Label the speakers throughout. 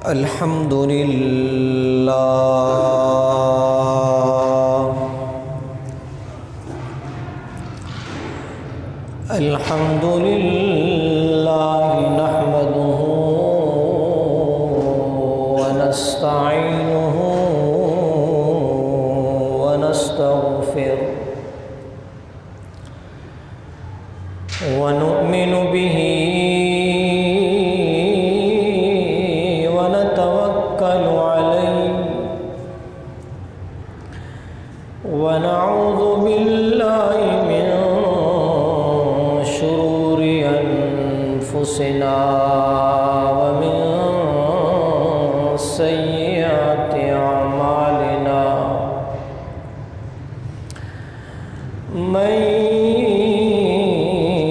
Speaker 1: الحمد لله الحمد لله نحمده ونستعينه ونستغفره ونؤمن به ونتوكل عليه ونعوذ بالله من شرور أنفسنا ومن سيئات أعمالنا من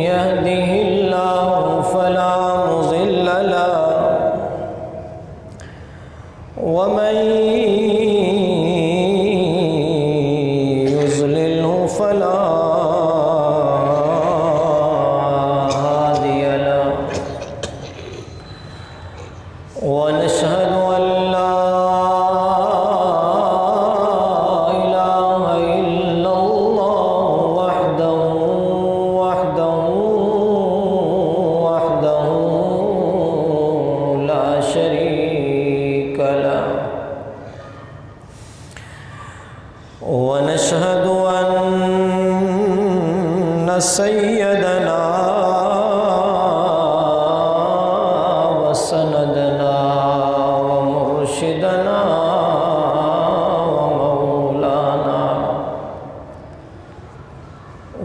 Speaker 1: يهده الله فلا مضل له ومن يضلله فلا هادي له ونشهد أن لا إله إلا الله وحده لا شريك له ونشهد أن سيدنا وسندنا ومرشدنا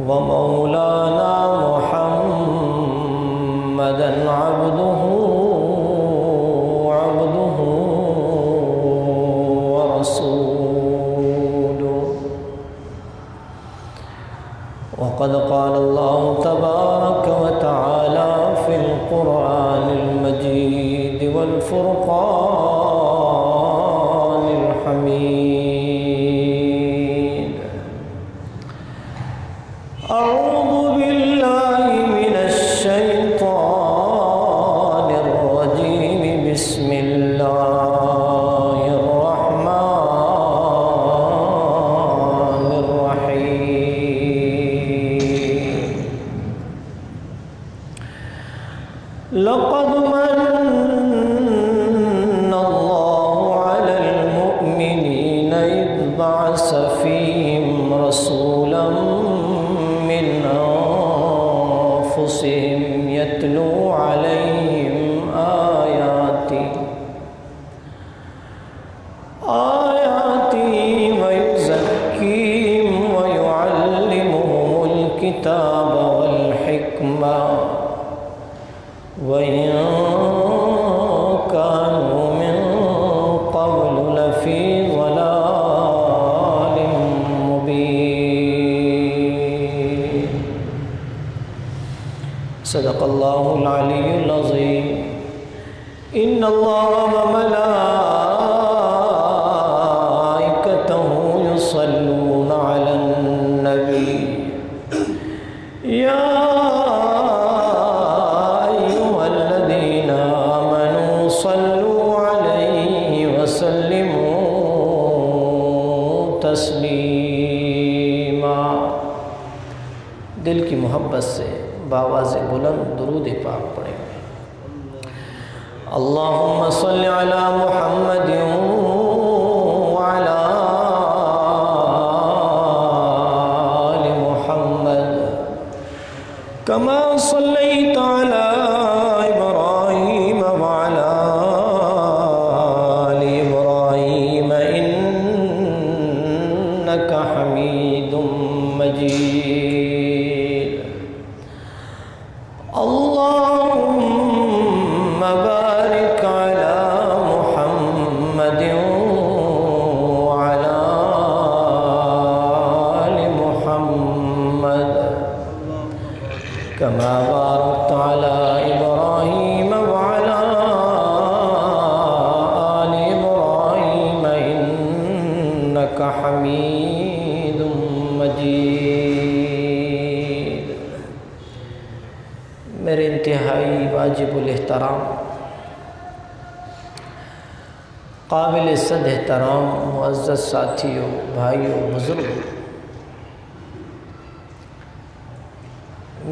Speaker 1: ومولانا محمدا عبده ورسوله وقد قال الله تبارك وتعالى في القرآن المجيد والفرقان الحميد أعوذ بالله من الشيطان الرجيم بسم الله الرحمن الرحيم لقد من الله على المؤمنين إذ بعث فيهم رسولا من أنفسهم يتلو عليهم آياته ويزكيهم ويعلمهم الكتاب والحكمة وإن كانوا من قبل لفي ضلال مبين صدق الله العلي العظيم إن الله وملائكته يصلون على النبي يا أيها الذين آمنوا صلوا عليه وسلموا تسلیما۔ دل کی محبت سے بآواز بلند درود پاک پڑھیں۔ اللہم صل علی محمد وعلی آل محمد کما صلیت علی ابراہیم وعلی آل ابراہیم انک حمید مجید۔ اللہم بارک علی محمد قابل صد احترام معزز ساتھیوں، بھائیوں، بزرگوں،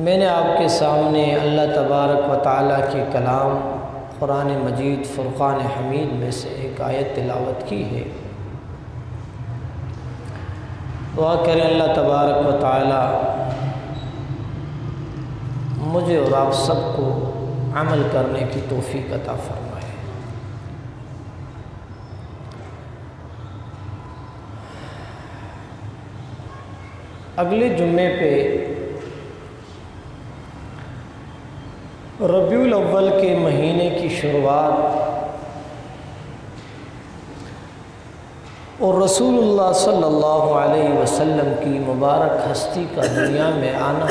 Speaker 1: میں نے آپ کے سامنے اللہ تبارک و تعالیٰ کے کلام قرآن مجید فرقان حمید میں سے ایک آیت تلاوت کی ہے۔ دعا کریں اللہ تبارک و تعالیٰ مجھے اور آپ سب کو عمل کرنے کی توفیق عطا فرمائے۔ اگلے جمعے پہ ربیع الاول کے مہینے کی شروعات اور رسول اللہ صلی اللہ علیہ وسلم کی مبارک ہستی کا دنیا میں آنا،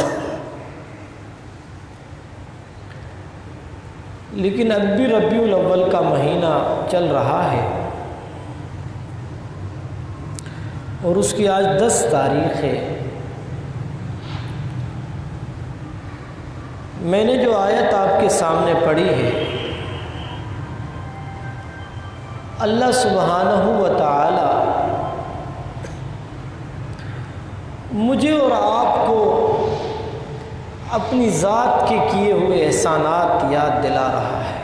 Speaker 1: لیکن اب بھی ربیع الاول کا مہینہ چل رہا ہے اور اس کی آج 10 تاریخ ہے۔ میں نے جو آیت آپ کے سامنے پڑھی ہے، اللہ سبحانہ و تعالی مجھے اور آپ کو اپنی ذات کے کیے ہوئے احسانات یاد دلا رہا ہے۔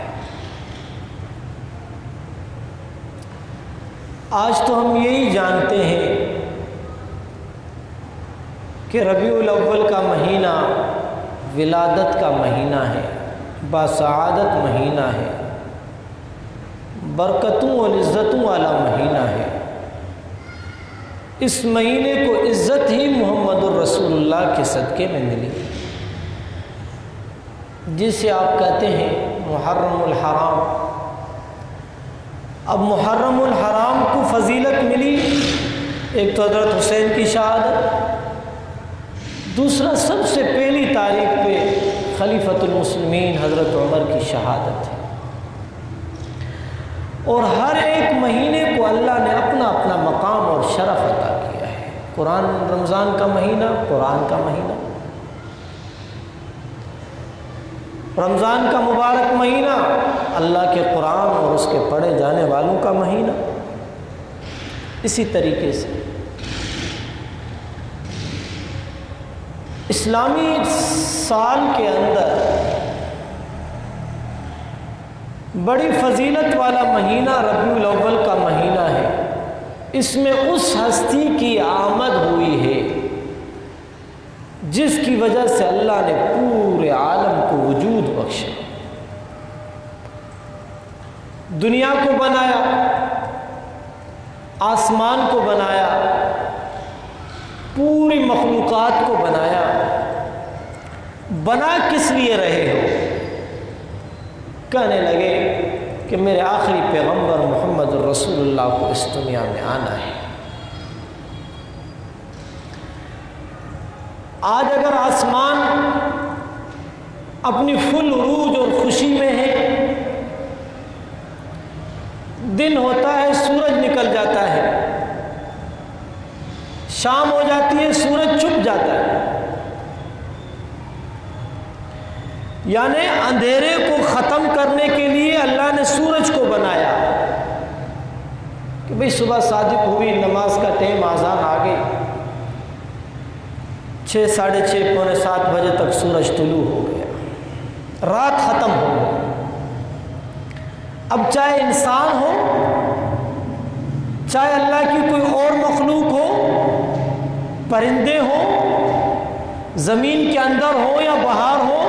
Speaker 1: آج تو ہم یہی جانتے ہیں کہ ربیع الاول کا مہینہ ولادت کا مہینہ ہے، باسعادت مہینہ ہے، برکتوں اور عزتوں والا مہینہ ہے۔ اس مہینے کو عزت ہی محمد الرسول اللہ کے صدقے میں ملی، جسے آپ کہتے ہیں محرم الحرام۔ اب محرم الحرام کو فضیلت ملی، ایک تو حضرت حسین کی شہادت، دوسرا سب سے پہلی تاریخ پہ خلیفۃ المسلمین حضرت عمر کی شہادت ہے۔ اور ہر ایک مہینے کو اللہ نے اپنا اپنا مقام اور شرف عطا کیا ہے۔ قرآن رمضان کا مہینہ، قرآن کا مہینہ، رمضان کا مبارک مہینہ اللہ کے قرآن اور اس کے پڑھے جانے والوں کا مہینہ۔ اسی طریقے سے اسلامی سال کے اندر بڑی فضیلت والا مہینہ ربیع الاول کا مہینہ ہے۔ اس میں اس ہستی کی آمد ہوئی ہے جس کی وجہ سے اللہ نے پورے عالم کو وجود بخشا، دنیا کو بنایا، آسمان کو بنایا، پوری مخلوقات کو بنایا۔ بنا کس لیے رہے ہو؟ کہنے لگے کہ میرے آخری پیغمبر محمد الرسول اللہ کو اس دنیا میں آنا ہے۔ آج اگر آسمان اپنی فل عروج اور خوشی میں ہے، دن ہوتا ہے سورج نکل جاتا ہے، شام ہو جاتی ہے سورج چھپ جاتا ہے، یعنی اندھیرے کو ختم کرنے کے لیے اللہ نے سورج کو بنایا کہ بھئی صبح صادق ہوئی، نماز کا ٹائم، اذان آ گئی، 6، 6:30، پونے 7 بجے تک سورج طلوع ہو گیا، رات ختم ہو گئی۔ اب چاہے انسان ہو، چاہے اللہ کی کوئی اور مخلوق ہو، پرندے ہوں، زمین کے اندر ہو یا باہر ہو،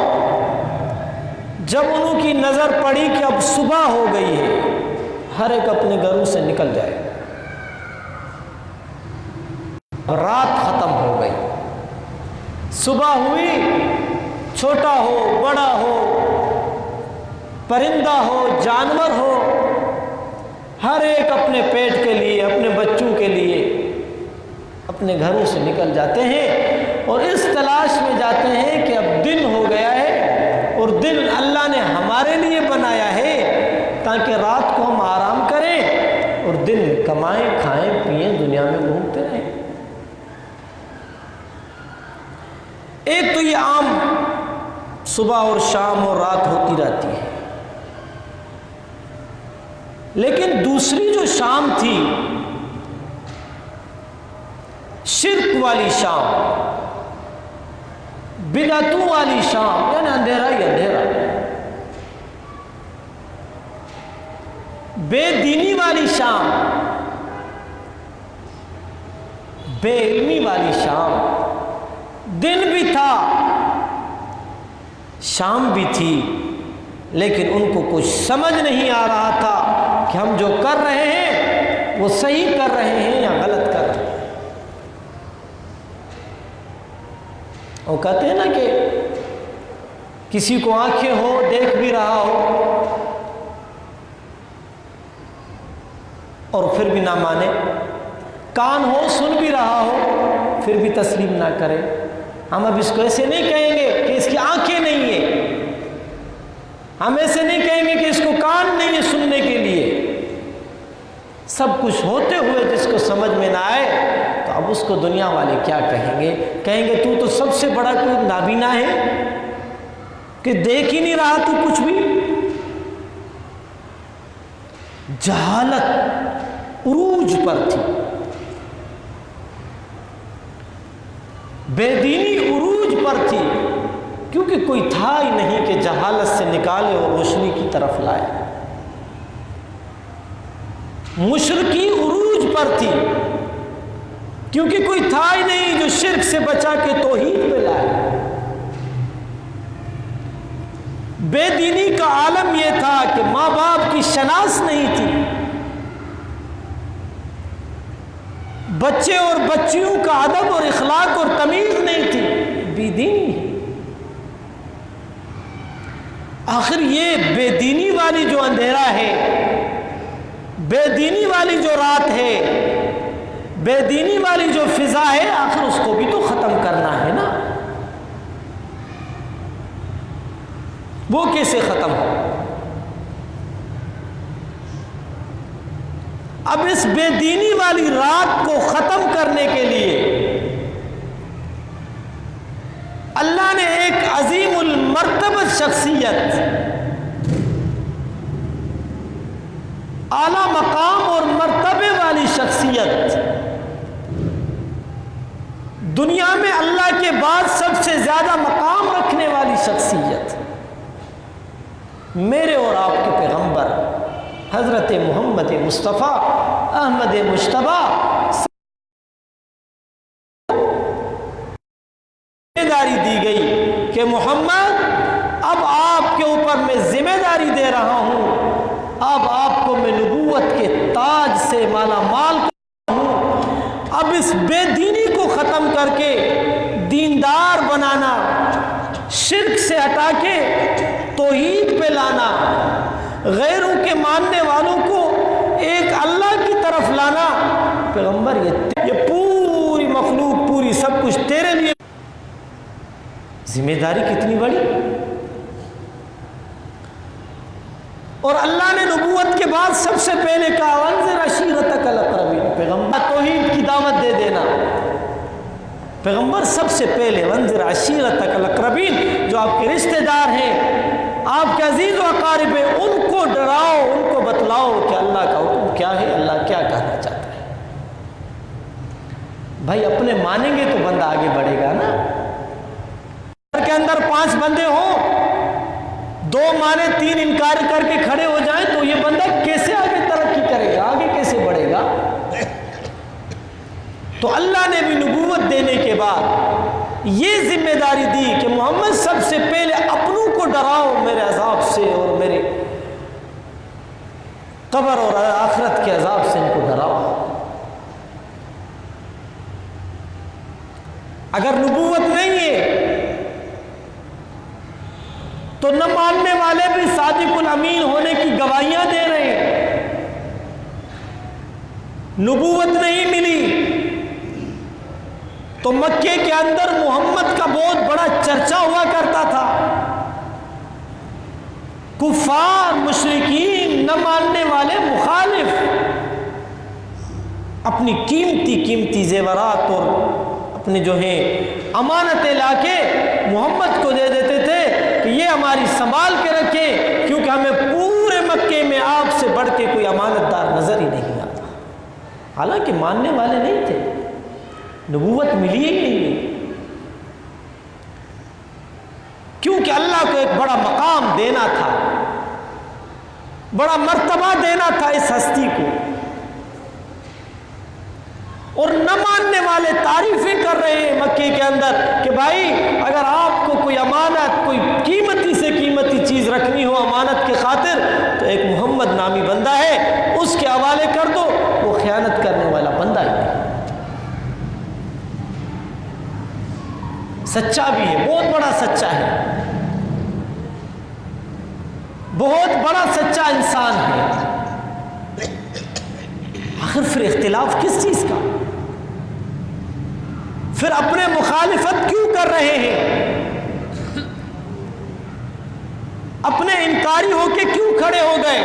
Speaker 1: جب انہوں کی نظر پڑی کہ اب صبح ہو گئی ہے، ہر ایک اپنے گھروں سے نکل جائے، رات ختم ہو گئی، صبح ہوئی، چھوٹا ہو، بڑا ہو، پرندہ ہو، جانور ہو، ہر ایک اپنے پیٹ کے لیے، اپنے بچوں کے لیے اپنے گھروں سے نکل جاتے ہیں اور اس تلاش میں جاتے ہیں کہ اب دن ہو گیا ہے، اور دن اللہ نے ہمارے لیے بنایا ہے تاکہ رات کو ہم آرام کریں اور دن میں کمائیں، کھائیں، پئیں، دنیا میں گھومتے رہیں۔ ایک تو یہ عام صبح اور شام اور رات ہوتی رہتی ہے، لیکن دوسری جو شام تھی، شرک والی شام، بدعتوں والی شام، یعنی اندھیرا ہی اندھیرا، بے دینی والی شام، بے علمی والی شام، دن بھی تھا شام بھی تھی، لیکن ان کو کچھ سمجھ نہیں آ رہا تھا کہ ہم جو کر رہے ہیں وہ صحیح کر رہے ہیں یا غلط کر رہے ہیں۔ وہ کہتے ہیں نا کہ کسی کو آنکھیں ہو، دیکھ بھی رہا ہو اور پھر بھی نہ مانے، کان ہو، سن بھی رہا ہو پھر بھی تسلیم نہ کرے۔ ہم اب اس کو ایسے نہیں کہیں گے کہ اس کی آنکھیں نہیں ہیں، ہم ایسے نہیں کہیں گے کہ اس کو کان نہیں ہے سننے کے لیے۔ سب کچھ ہوتے ہوئے جس کو سمجھ میں نہ آئے تو اب اس کو دنیا والے کیا کہیں گے؟ کہیں گے تو سب سے بڑا کوئی نابینا ہے کہ دیکھ ہی نہیں رہا تو کچھ بھی۔ جہالت عروج پر تھی، بے دینی عروج پر تھی، کیونکہ کوئی تھا ہی نہیں کہ جہالت سے نکالے اور روشنی کی طرف لائے۔ مشرکی عروج پر تھی، کیونکہ کوئی تھا ہی نہیں جو شرک سے بچا کے توحید پہ لائے۔ بے دینی کا عالم یہ تھا کہ ماں باپ کی شناس نہیں تھی، بچے اور بچیوں کا ادب اور اخلاق اور تمیز نہیں تھی، بے دینی ہے۔ آخر یہ بے دینی والی جو اندھیرا ہے، بے دینی والی جو رات ہے، بے دینی والی جو فضا ہے، آخر اس کو بھی تو ختم کرنا ہے نا۔ وہ کیسے ختم ہو؟ اب اس بے دینی والی رات کو ختم کرنے کے لیے اللہ نے ایک عظیم المرتبہ شخصیت، اعلیٰ مقام اور مرتبے والی شخصیت، دنیا میں اللہ کے بعد سب سے زیادہ مقام رکھنے والی شخصیت، میرے اور آپ کے پیغمبر حضرت محمد مصطفیٰ احمد مجتبیٰ، ذمہ داری دی گئی کہ محمد اب آپ کے اوپر میں ذمہ داری دے رہا ہوں، اب آپ کو میں نبوت کے تاج سے مالا مال کرتا ہوں۔ اب اس بے دینی کو ختم کر کے دیندار بنانا، شرک سے ہٹا کے توحید پہ لانا، غیروں کے ماننے والوں کو ایک اللہ کی طرف لانا، پیغمبر یہ پوری مخلوق، پوری سب کچھ تیرے لیے۔ ذمہ داری کتنی بڑی! اور اللہ نے نبوت کے بعد سب سے پہلے کہا وانذر عشیرتک الاقربین، پیغمبر توحید کی دعوت دے دینا۔ پیغمبر سب سے پہلے وانذر عشیرتک الاقربین، جو آپ کے رشتہ دار ہیں، آپ کے عزیز و اقارب ہیں، ان کو ڈراؤ، ان کو بتلاؤ کہ اللہ کا حکم کیا ہے، اللہ کیا کہنا چاہتا ہے۔ بھائی اپنے مانیں گے تو بندہ آگے بڑھے گا نا۔ گھر کے اندر 5 بندے ہوں، 2 مانے 3 انکار کر کے کھڑے ہو جائیں تو یہ بندہ کیسے آگے ترقی کرے گا، آگے کیسے بڑھے گا؟ تو اللہ نے بھی نبوت دینے کے بعد یہ ذمہ داری دی کہ محمد سب سے پہلے اپنوں کو ڈراؤ میرے عذاب سے، اور میرے قبر اور آخرت کے عذاب سے ان کو ڈراؤ۔ اگر نبوت نہیں ہے تو نہ ماننے والے بھی صادق الامین ہونے کی گواہیاں دے رہے ہیں۔ نبوت نہیں ملی تو مکے کے اندر محمد کا بہت بڑا چرچا ہوا کرتا تھا، کفار، مشرکین، نہ ماننے والے، مخالف اپنی قیمتی زیورات اور اپنے جو ہیں امانتیں لا کے محمد کو دے دیتے تھے کہ یہ ہماری سنبھال کے رکھیں، کیونکہ ہمیں پورے مکے میں آپ سے بڑھ بڑھ کے کوئی امانت دار نظر ہی نہیں آتا، حالانکہ ماننے والے نہیں تھے، نبوت ملی ہی نہیں، کیونکہ اللہ کو ایک بڑا مقام دینا تھا، بڑا مرتبہ دینا تھا اس ہستی کو، اور نہ ماننے والے تعریفیں کر رہے ہیں مکے کے اندر کہ بھائی اگر آپ کو کوئی امانت، کوئی قیمتی سے قیمتی چیز رکھنی ہو امانت کے خاطر تو ایک محمد نامی بندہ ہے، اس کے حوالے کر دو، وہ خیانت کرنے والا بندہ ہی نہیں، سچا بھی ہے، بہت بڑا سچا ہے، بہت بڑا سچا انسان ہے۔ آخر پھر اختلاف کس چیز کا؟ پھر اپنے مخالفت کیوں کر رہے ہیں؟ اپنے انکاری ہو کے کیوں کھڑے ہو گئے؟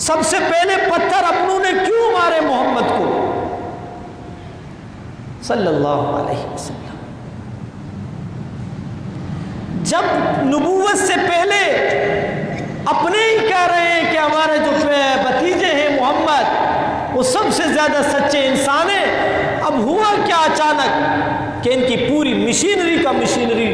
Speaker 1: سب سے پہلے پتھر اپنوں نے کیوں مارے محمد کو صلی اللہ علیہ وسلم؟ جب نبوت سے پہلے اپنے ہی کہہ رہے ہیں کہ ہمارے جو بھتیجے ہیں محمد وہ سب سے زیادہ سچے انسان ہیں، اب ہوا کیا اچانک کہ ان کی پوری مشینری کا مشینری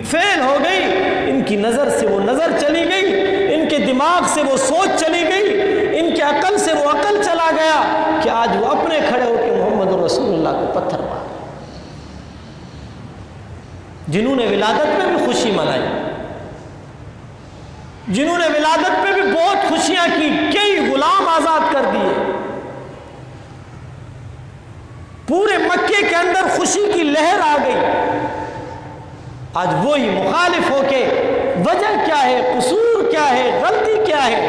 Speaker 1: فیل ہو گئی، ان کی نظر سے وہ نظر چلی گئی، ان کے دماغ سے وہ سوچ چلی گئی، ان کے عقل سے وہ عقل چلا گیا کہ آج وہ اپنے کھڑے ہو کے محمد رسول اللہ کو پتھر مار، جنہوں نے ولادت میں بھی خوشی منائی، جنہوں نے ولادت پہ بھی بہت خوشیاں کی، کئی غلام آزاد کر دیے، پورے مکے کے اندر خوشی کی لہر آ گئی، آج وہی مخالف ہو کے وجہ کیا ہے، قصور کیا ہے، غلطی کیا ہے؟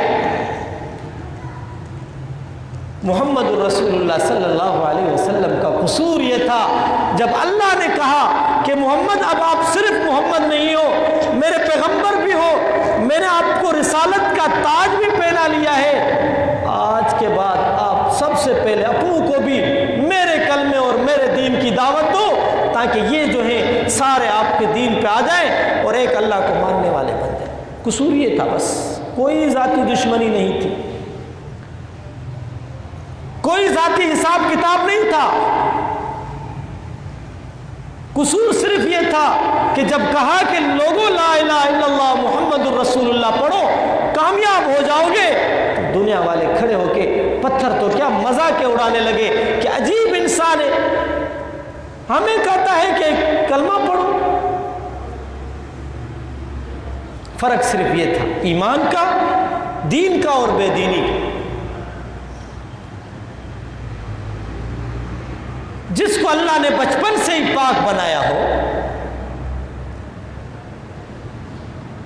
Speaker 1: محمد الرسول اللہ صلی اللہ علیہ وسلم کا قصور یہ تھا جب اللہ نے کہا کہ محمد اب آپ صرف محمد نہیں ہو، میرے پیغمبر بھی ہو، میں نے آپ کو رسالت کا تاج بھی پہنا لیا ہے، آج کے بعد آپ سب سے پہلے اپنوں کو بھی میرے کلمے اور میرے دین کی دعوت دو تاکہ یہ جو ہیں سارے آپ کے دین پہ آ جائیں اور ایک اللہ کو ماننے والے بن جائیں۔ قصور یہ تھا، بس کوئی ذاتی دشمنی نہیں تھی، کوئی ذاتی حساب کتاب نہیں تھا، قصور صرف یہ تھا کہ جب کہا کہ لوگوں لا الہ الا اللہ محمد الرسول اللہ پڑھو کامیاب ہو جاؤ گے، تو دنیا والے کھڑے ہو کے پتھر تو کیا مذاق کے اڑانے لگے کہ عجیب انسان ہے، ہمیں کہتا ہے کہ کلمہ پڑھو۔ فرق صرف یہ تھا ایمان کا، دین کا اور بے دینی کا۔ جس کو اللہ نے بچپن سے ہی پاک بنایا ہو،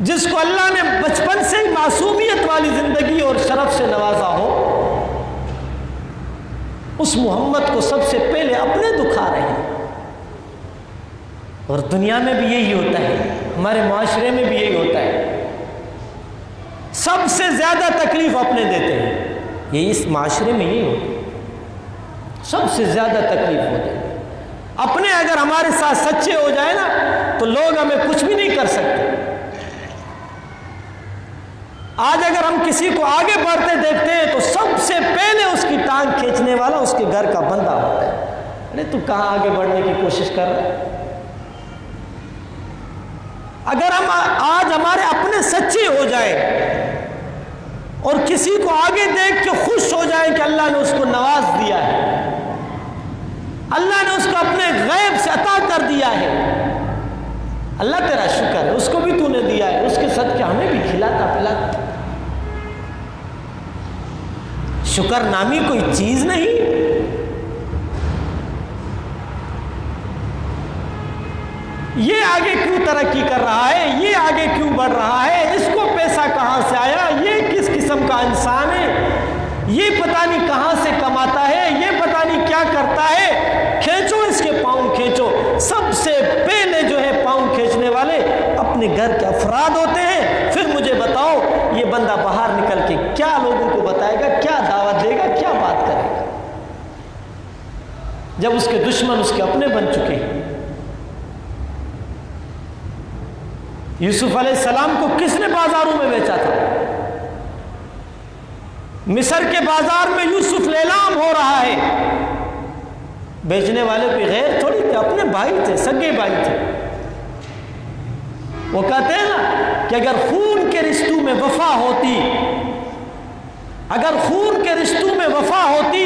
Speaker 1: جس کو اللہ نے بچپن سے ہی معصومیت والی زندگی اور شرف سے نوازا ہو، اس محمد کو سب سے پہلے اپنے دکھا رہے ہیں۔ اور دنیا میں بھی یہی ہوتا ہے، ہمارے معاشرے میں بھی یہی ہوتا ہے، سب سے زیادہ تکلیف اپنے دیتے ہیں، یہ اس معاشرے میں یہی ہوتا ہے، سب سے زیادہ تکلیف ہوتے ہیں اپنے۔ اگر ہمارے ساتھ سچے ہو جائے نا تو لوگ ہمیں کچھ بھی نہیں کر سکتے۔ آج اگر ہم کسی کو آگے بڑھتے دیکھتے ہیں تو سب سے پہلے اس کی ٹانگ کھینچنے والا اس کے گھر کا بندہ ہوتا ہے، ارے تو کہاں آگے بڑھنے کی کوشش کر رہا ہے؟ اگر ہم آج ہمارے اپنے سچے ہو جائیں اور کسی کو آگے دیکھ کے خوش ہو جائیں کہ اللہ نے اس کو نواز دیا ہے، اللہ نے اس کو اپنے غیب سے عطا کر دیا ہے، اللہ تیرا شکر ہے، اس کو بھی تو نے دیا ہے، اس کے صدقے ہمیں بھی کھلاتا پلاتا۔ شکر نامی کوئی چیز نہیں، یہ آگے کیوں ترقی کر رہا ہے، یہ آگے کیوں بڑھ رہا ہے، اس کو پیسہ کہاں سے آیا، یہ کس قسم کا انسان ہے، یہ پتہ نہیں کہاں سے کماتا ہے، یہ پتہ نہیں کیا کرتا ہے، کھینچو اس کے پاؤں کھینچو۔ سب سے پہلے جو ہے پاؤں کھینچنے والے اپنے گھر کے افراد ہوتے ہیں۔ پھر مجھے بتاؤ یہ بندہ باہر نکل کے کیا لوگوں کو بتائے گا، کیا دعوت دے گا، کیا بات کرے گا، جب اس کے دشمن اس کے اپنے بن چکے ہیں۔ یوسف علیہ السلام کو کس نے بازاروں میں بیچا تھا؟ مصر کے بازار میں یوسف لیلام ہو رہا ہے، بیچنے والے کوئی غیر تھوڑی تھے، اپنے بھائی تھے، سگے بھائی تھے۔ وہ کہتے ہیں نا کہ اگر خون کے رشتوں میں وفا ہوتی، اگر خون کے رشتوں میں وفا ہوتی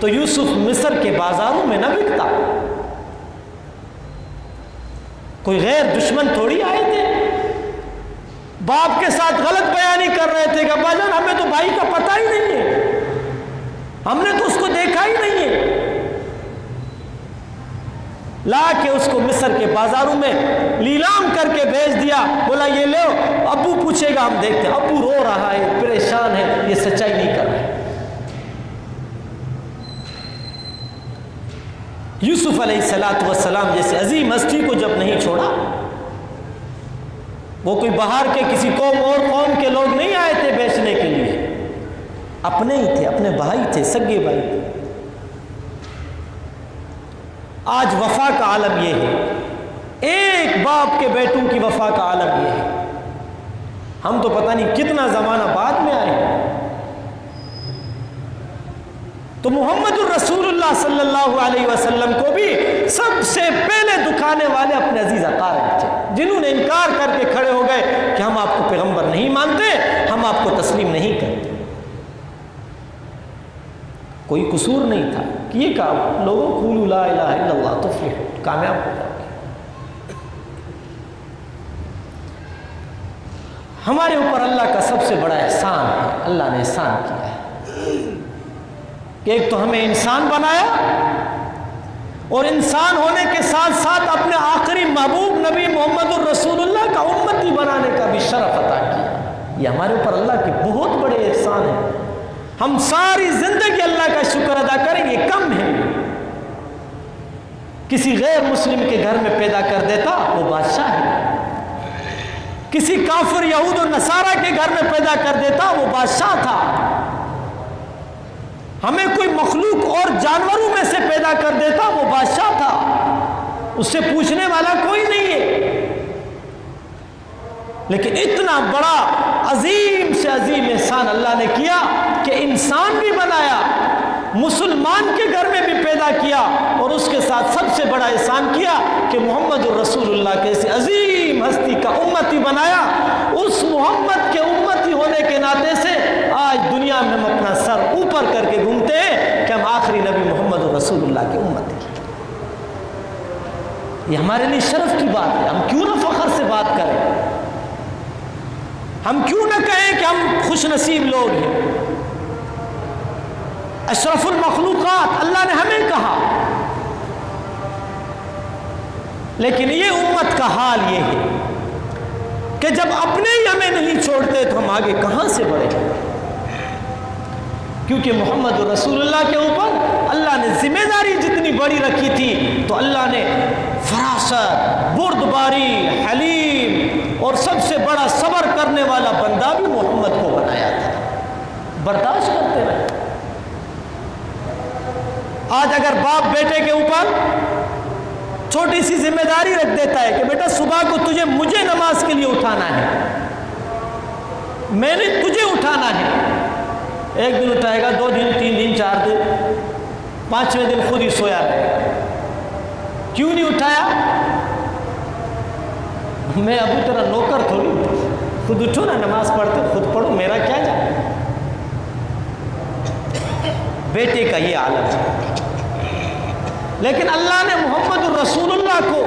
Speaker 1: تو یوسف مصر کے بازاروں میں نہ بکتا۔ کوئی غیر دشمن تھوڑی آئے تھے، باپ کے ساتھ غلط بیانی کر رہے تھے کہ ابا جان ہمیں تو بھائی کا پتہ ہی نہیں ہے، ہم نے تو اس کو دیکھا ہی نہیں ہے۔ لا کے اس کو مصر کے بازاروں میں لیلام کر کے بھیج دیا، بولا یہ لو، ابو پوچھے گا ہم دیکھتے ہیں۔ ابو رو رہا ہے، پریشان ہے، یہ سچائی نہیں کر رہا ہے۔ یوسف علیہ السلام جیسے عظیم ہستی کو جب نہیں چھوڑا، وہ کوئی باہر کے کسی قوم اور قوم کے لوگ نہیں آئے تھے بیچنے کے لیے، اپنے ہی تھے، اپنے بھائی تھے، سگے بھائی تھے۔ آج وفا کا عالم یہ ہے، ایک باپ کے بیٹوں کی وفا کا عالم یہ ہے۔ ہم تو پتہ نہیں کتنا زمانہ بعد میں آئے ہیں۔ تو محمد الرسول اللہ صلی اللہ علیہ وسلم کو بھی سب سے پہلے دکھانے والے اپنے عزیز اقارب تھے، جنہوں نے انکار کر کے کھڑے ہو گئے کہ ہم آپ کو پیغمبر نہیں مانتے، ہم آپ کو تسلیم نہیں کرتے۔ کوئی قصور نہیں تھا کہ یہ کہا لوگوں قولوا لا الہ الا اللہ تفلحوا، کامیاب ہو جاؤ گے۔ ہمارے اوپر اللہ کا سب سے بڑا احسان ہے، اللہ نے احسان کیا ہے کہ ایک تو ہمیں انسان بنایا، اور انسان ہونے کے ساتھ ساتھ اپنے آخری محبوب نبی محمد الرسول اللہ کا امتی بنانے کا بھی شرف عطا کیا۔ یہ ہمارے اوپر اللہ کے بہت بڑے احسان ہیں۔ ہم ساری زندگی اللہ کا شکر ادا کریں، یہ کم ہے۔ کسی غیر مسلم کے گھر میں پیدا کر دیتا وہ بادشاہ ہے، کسی کافر یہود و نصارہ کے گھر میں پیدا کر دیتا وہ بادشاہ تھا۔ ہمیں کوئی مخلوق اور جانوروں میں سے پیدا کر دیتا وہ بادشاہ تھا، اس سے پوچھنے والا کوئی نہیں ہے۔ لیکن اتنا بڑا عظیم سے عظیم احسان اللہ نے کیا کہ انسان بھی بنایا، مسلمان کے گھر میں بھی پیدا کیا، اور اس کے ساتھ سب سے بڑا احسان کیا کہ محمد الرسول اللہ کے ایسے عظیم ہستی کا امتی بنایا۔ اس محمد کے امتی ہونے کے ناطے سے آج دنیا میں ہم اپنا سر اوپر کر کے گھومتے ہیں کہ ہم آخری نبی محمد الرسول اللہ کے امتی ہیں۔ یہ ہمارے لیے شرف کی بات ہے۔ ہم کیوں نہ فخر سے بات کریں، ہم کیوں نہ کہیں کہ ہم خوش نصیب لوگ ہیں۔ اشرف المخلوقات اللہ نے ہمیں کہا، لیکن یہ امت کا حال یہ ہے کہ جب اپنے ہی ہمیں نہیں چھوڑتے تو ہم آگے کہاں سے بڑھیں؟ کیونکہ محمد رسول اللہ کے اوپر اللہ نے ذمہ داری جتنی بڑی رکھی تھی، تو اللہ نے فراست، بردباری، حلیم اور سب سے بڑا صبر کرنے والا بندہ بھی محمد کو بنایا تھا۔ برداشت کرتے رہے۔ آج اگر باپ بیٹے کے اوپر چھوٹی سی ذمہ داری رکھ دیتا ہے کہ بیٹا صبح کو تجھے مجھے نماز کے لیے اٹھانا ہے، میں نے تجھے اٹھانا ہے، ایک دن اٹھائے گا، 2 دن، 3 دن، 4 دن، 5ویں دن خود ہی سویا رہے گا۔ کیوں نہیں اٹھایا؟ میں ابو تیرا نوکر تھوڑی ہوں، خود اٹھو نا، نماز پڑھتے خود پڑھو، میرا کیا جانا۔ بیٹے کا یہ عالم ہے۔ لیکن اللہ نے محمد الرسول اللہ کو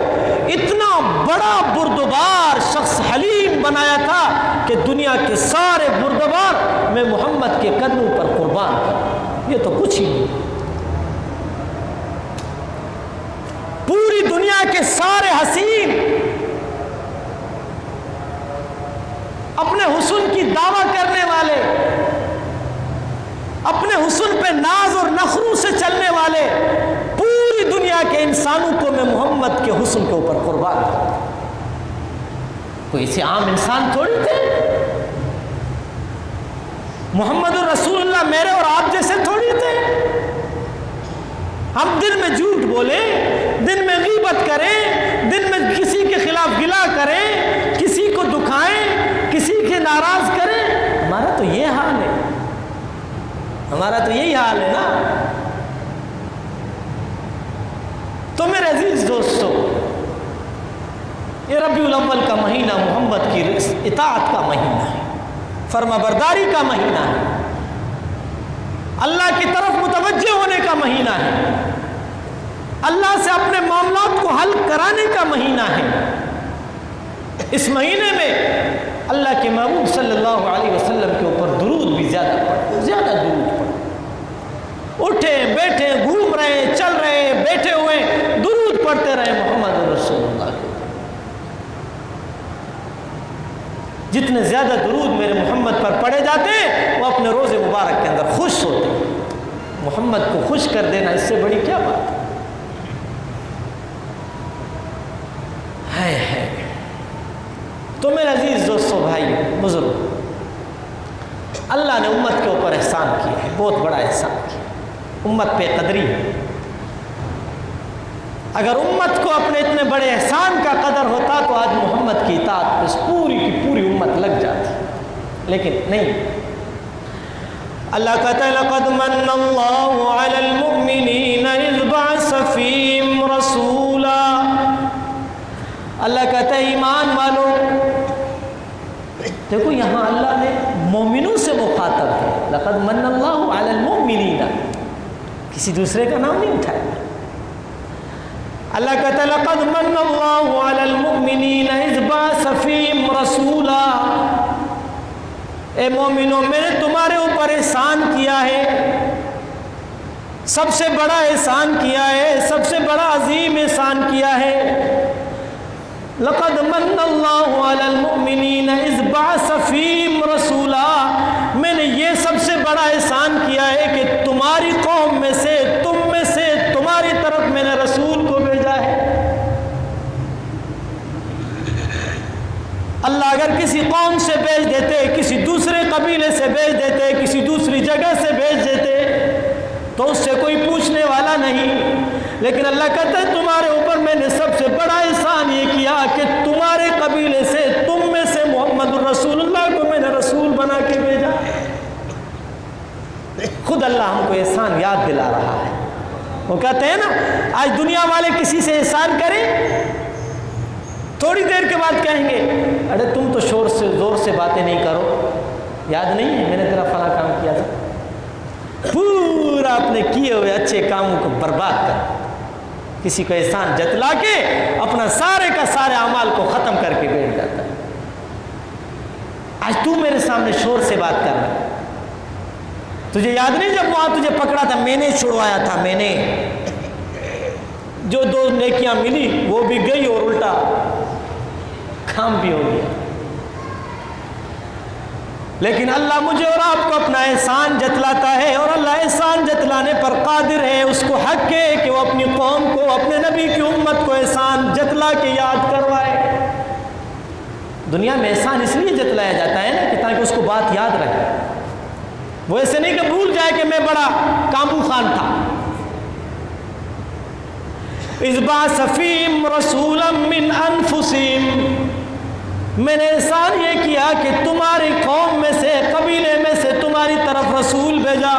Speaker 1: اتنا بڑا بردبار شخص، حلیم بنایا تھا کہ دنیا کے سارے بردبار میں محمد کے قدموں پر قربان کر۔ یہ تو کچھ ہی نہیں۔ پوری دنیا کے سارے حسین اپنے حسن کی دعویٰ کرنے والے، اپنے حسن پہ ناز اور نخروں سے چلنے والے، پوری دنیا کے انسانوں کو میں محمد کے حسن کے اوپر قربان کرتا۔ کوئی ایسے عام انسان تھوڑی تھے۔ محمد الرسول اللہ میرے اور آپ جیسے تھوڑی تھے۔ ہم دن میں جھوٹ بولیں، دن میں غیبت کریں، دن میں کسی کے خلاف گلا کریں، کسی کو دکھائیں، کسی کے ناراض کریں، ہمارا تو یہ حال ہے۔ ہمارا تو یہی حال ہے نا۔ تو میرے عزیز دوستو، یہ ربیع الاول کا مہینہ محمد کی اطاعت کا مہینہ ہے، فرما برداری کا مہینہ ہے، اللہ کی طرف متوجہ ہونے کا مہینہ ہے، اللہ سے اپنے معاملات کو حل کرانے کا مہینہ ہے۔ اس مہینے میں اللہ کے محبوب صلی اللہ علیہ وسلم کے اوپر درود بھی زیادہ پڑھو، زیادہ درود پڑھو، اٹھے بیٹھے گھوم رہے چل رہے بیٹھے ہوئے درود پڑھتے رہے محمد رسول اللہ کے۔ جتنے زیادہ درود میرے محمد پر پڑھے جاتے ہیں وہ اپنے روزے مبارک کے اندر خوش ہوتے ہیں۔ محمد کو خوش کر دینا اس سے بڑی کیا بات ہے۔ تو میرے عزیز دوستو، بھائی بزرگ، اللہ نے امت کے اوپر احسان کیا ہے، بہت بڑا احسان کیا، امت پہ قدری ہے۔ اگر امت کو اپنے اتنے بڑے احسان کا قدر ہوتا تو آج محمد کی اطاعت پہ پوری کی پوری امت لگ جاتی، لیکن نہیں۔ اللہ کہتا ہے لقد من اللہ علی المؤمنین اذ بعث فیہم رسولا، اللہ کہتا ہے ایمان والوں، دیکھو یہاں اللہ نے مومنوں سے مخاطب ہے، لقد من اللہ علی المؤمنین، کسی دوسرے کا نام نہیں اٹھایا۔ اللہ کہتا ہے لقد من اللہ علی المؤمنین اذ بعث فیہم رسولا، اے مومنوں میں نے تمہارے اوپر احسان کیا ہے، سب سے بڑا احسان کیا ہے، سب سے بڑا عظیم احسان کیا ہے۔ لقد من اللہ علی المؤمنین اذ بعث فیہم رسولا، میں نے یہ سب سے بڑا احسان کیا ہے کہ تمہاری قوم میں سے، تم میں سے، تمہاری طرف میں نے رسول کو بھیجا ہے۔ اللہ اگر کسی قوم سے بھیج دیتے، کسی دوسرے قبیلے سے بھیج دیتے، کسی دوسری جگہ سے بھیج دیتے تو اس سے کوئی پوچھنے والا نہیں، لیکن اللہ کہتا ہے تمہارے اوپر میں نے سب سے بڑا احسان یہ کیا کہ تمہارے قبیلے سے، تم میں سے محمد الرسول اللہ کو میں نے رسول بنا کے بھیجا۔ خود اللہ ہم کو احسان یاد دلا رہا ہے۔ وہ کہتے ہیں نا، آج دنیا والے کسی سے احسان کریں، تھوڑی دیر کے بعد کہیں گے ارے تم تو شور سے زور سے باتیں نہیں کرو، یاد نہیں ہے میں نے تیرا فلاں کام کیا تھا، پورا اپنے کیے ہوئے اچھے کاموں کو برباد کر، کسی کو احسان جتلا کے اپنا سارے کا سارے اعمال کو ختم کر کے بیٹھ جاتا ہے۔ آج تو میرے سامنے شور سے بات کر رہا ہے، تجھے یاد نہیں جب وہاں تجھے پکڑا تھا میں نے چھڑوایا تھا، میں نے جو 2 نیکیاں ملی وہ بھی گئی اور الٹا کام بھی ہو گیا۔ لیکن اللہ مجھے اور آپ کو اپنا احسان جتلاتا ہے، اور اللہ احسان جتلانے پر قادر ہے، اس کو حق ہے کہ وہ اپنی قوم کو، اپنے نبی کی امت کو احسان جتلا کے یاد کروائے۔ دنیا میں احسان اس لیے جتلایا جاتا ہے نا کہ تاکہ اس کو بات یاد رہے، وہ ایسے نہیں کہ بھول جائے کہ میں بڑا کامو خان تھا۔ اذ بعث فیہم رسولا من انفسہم، میں نے احسان یہ کیا کہ تمہاری قوم میں سے، قبیلے میں سے تمہاری طرف رسول بھیجا،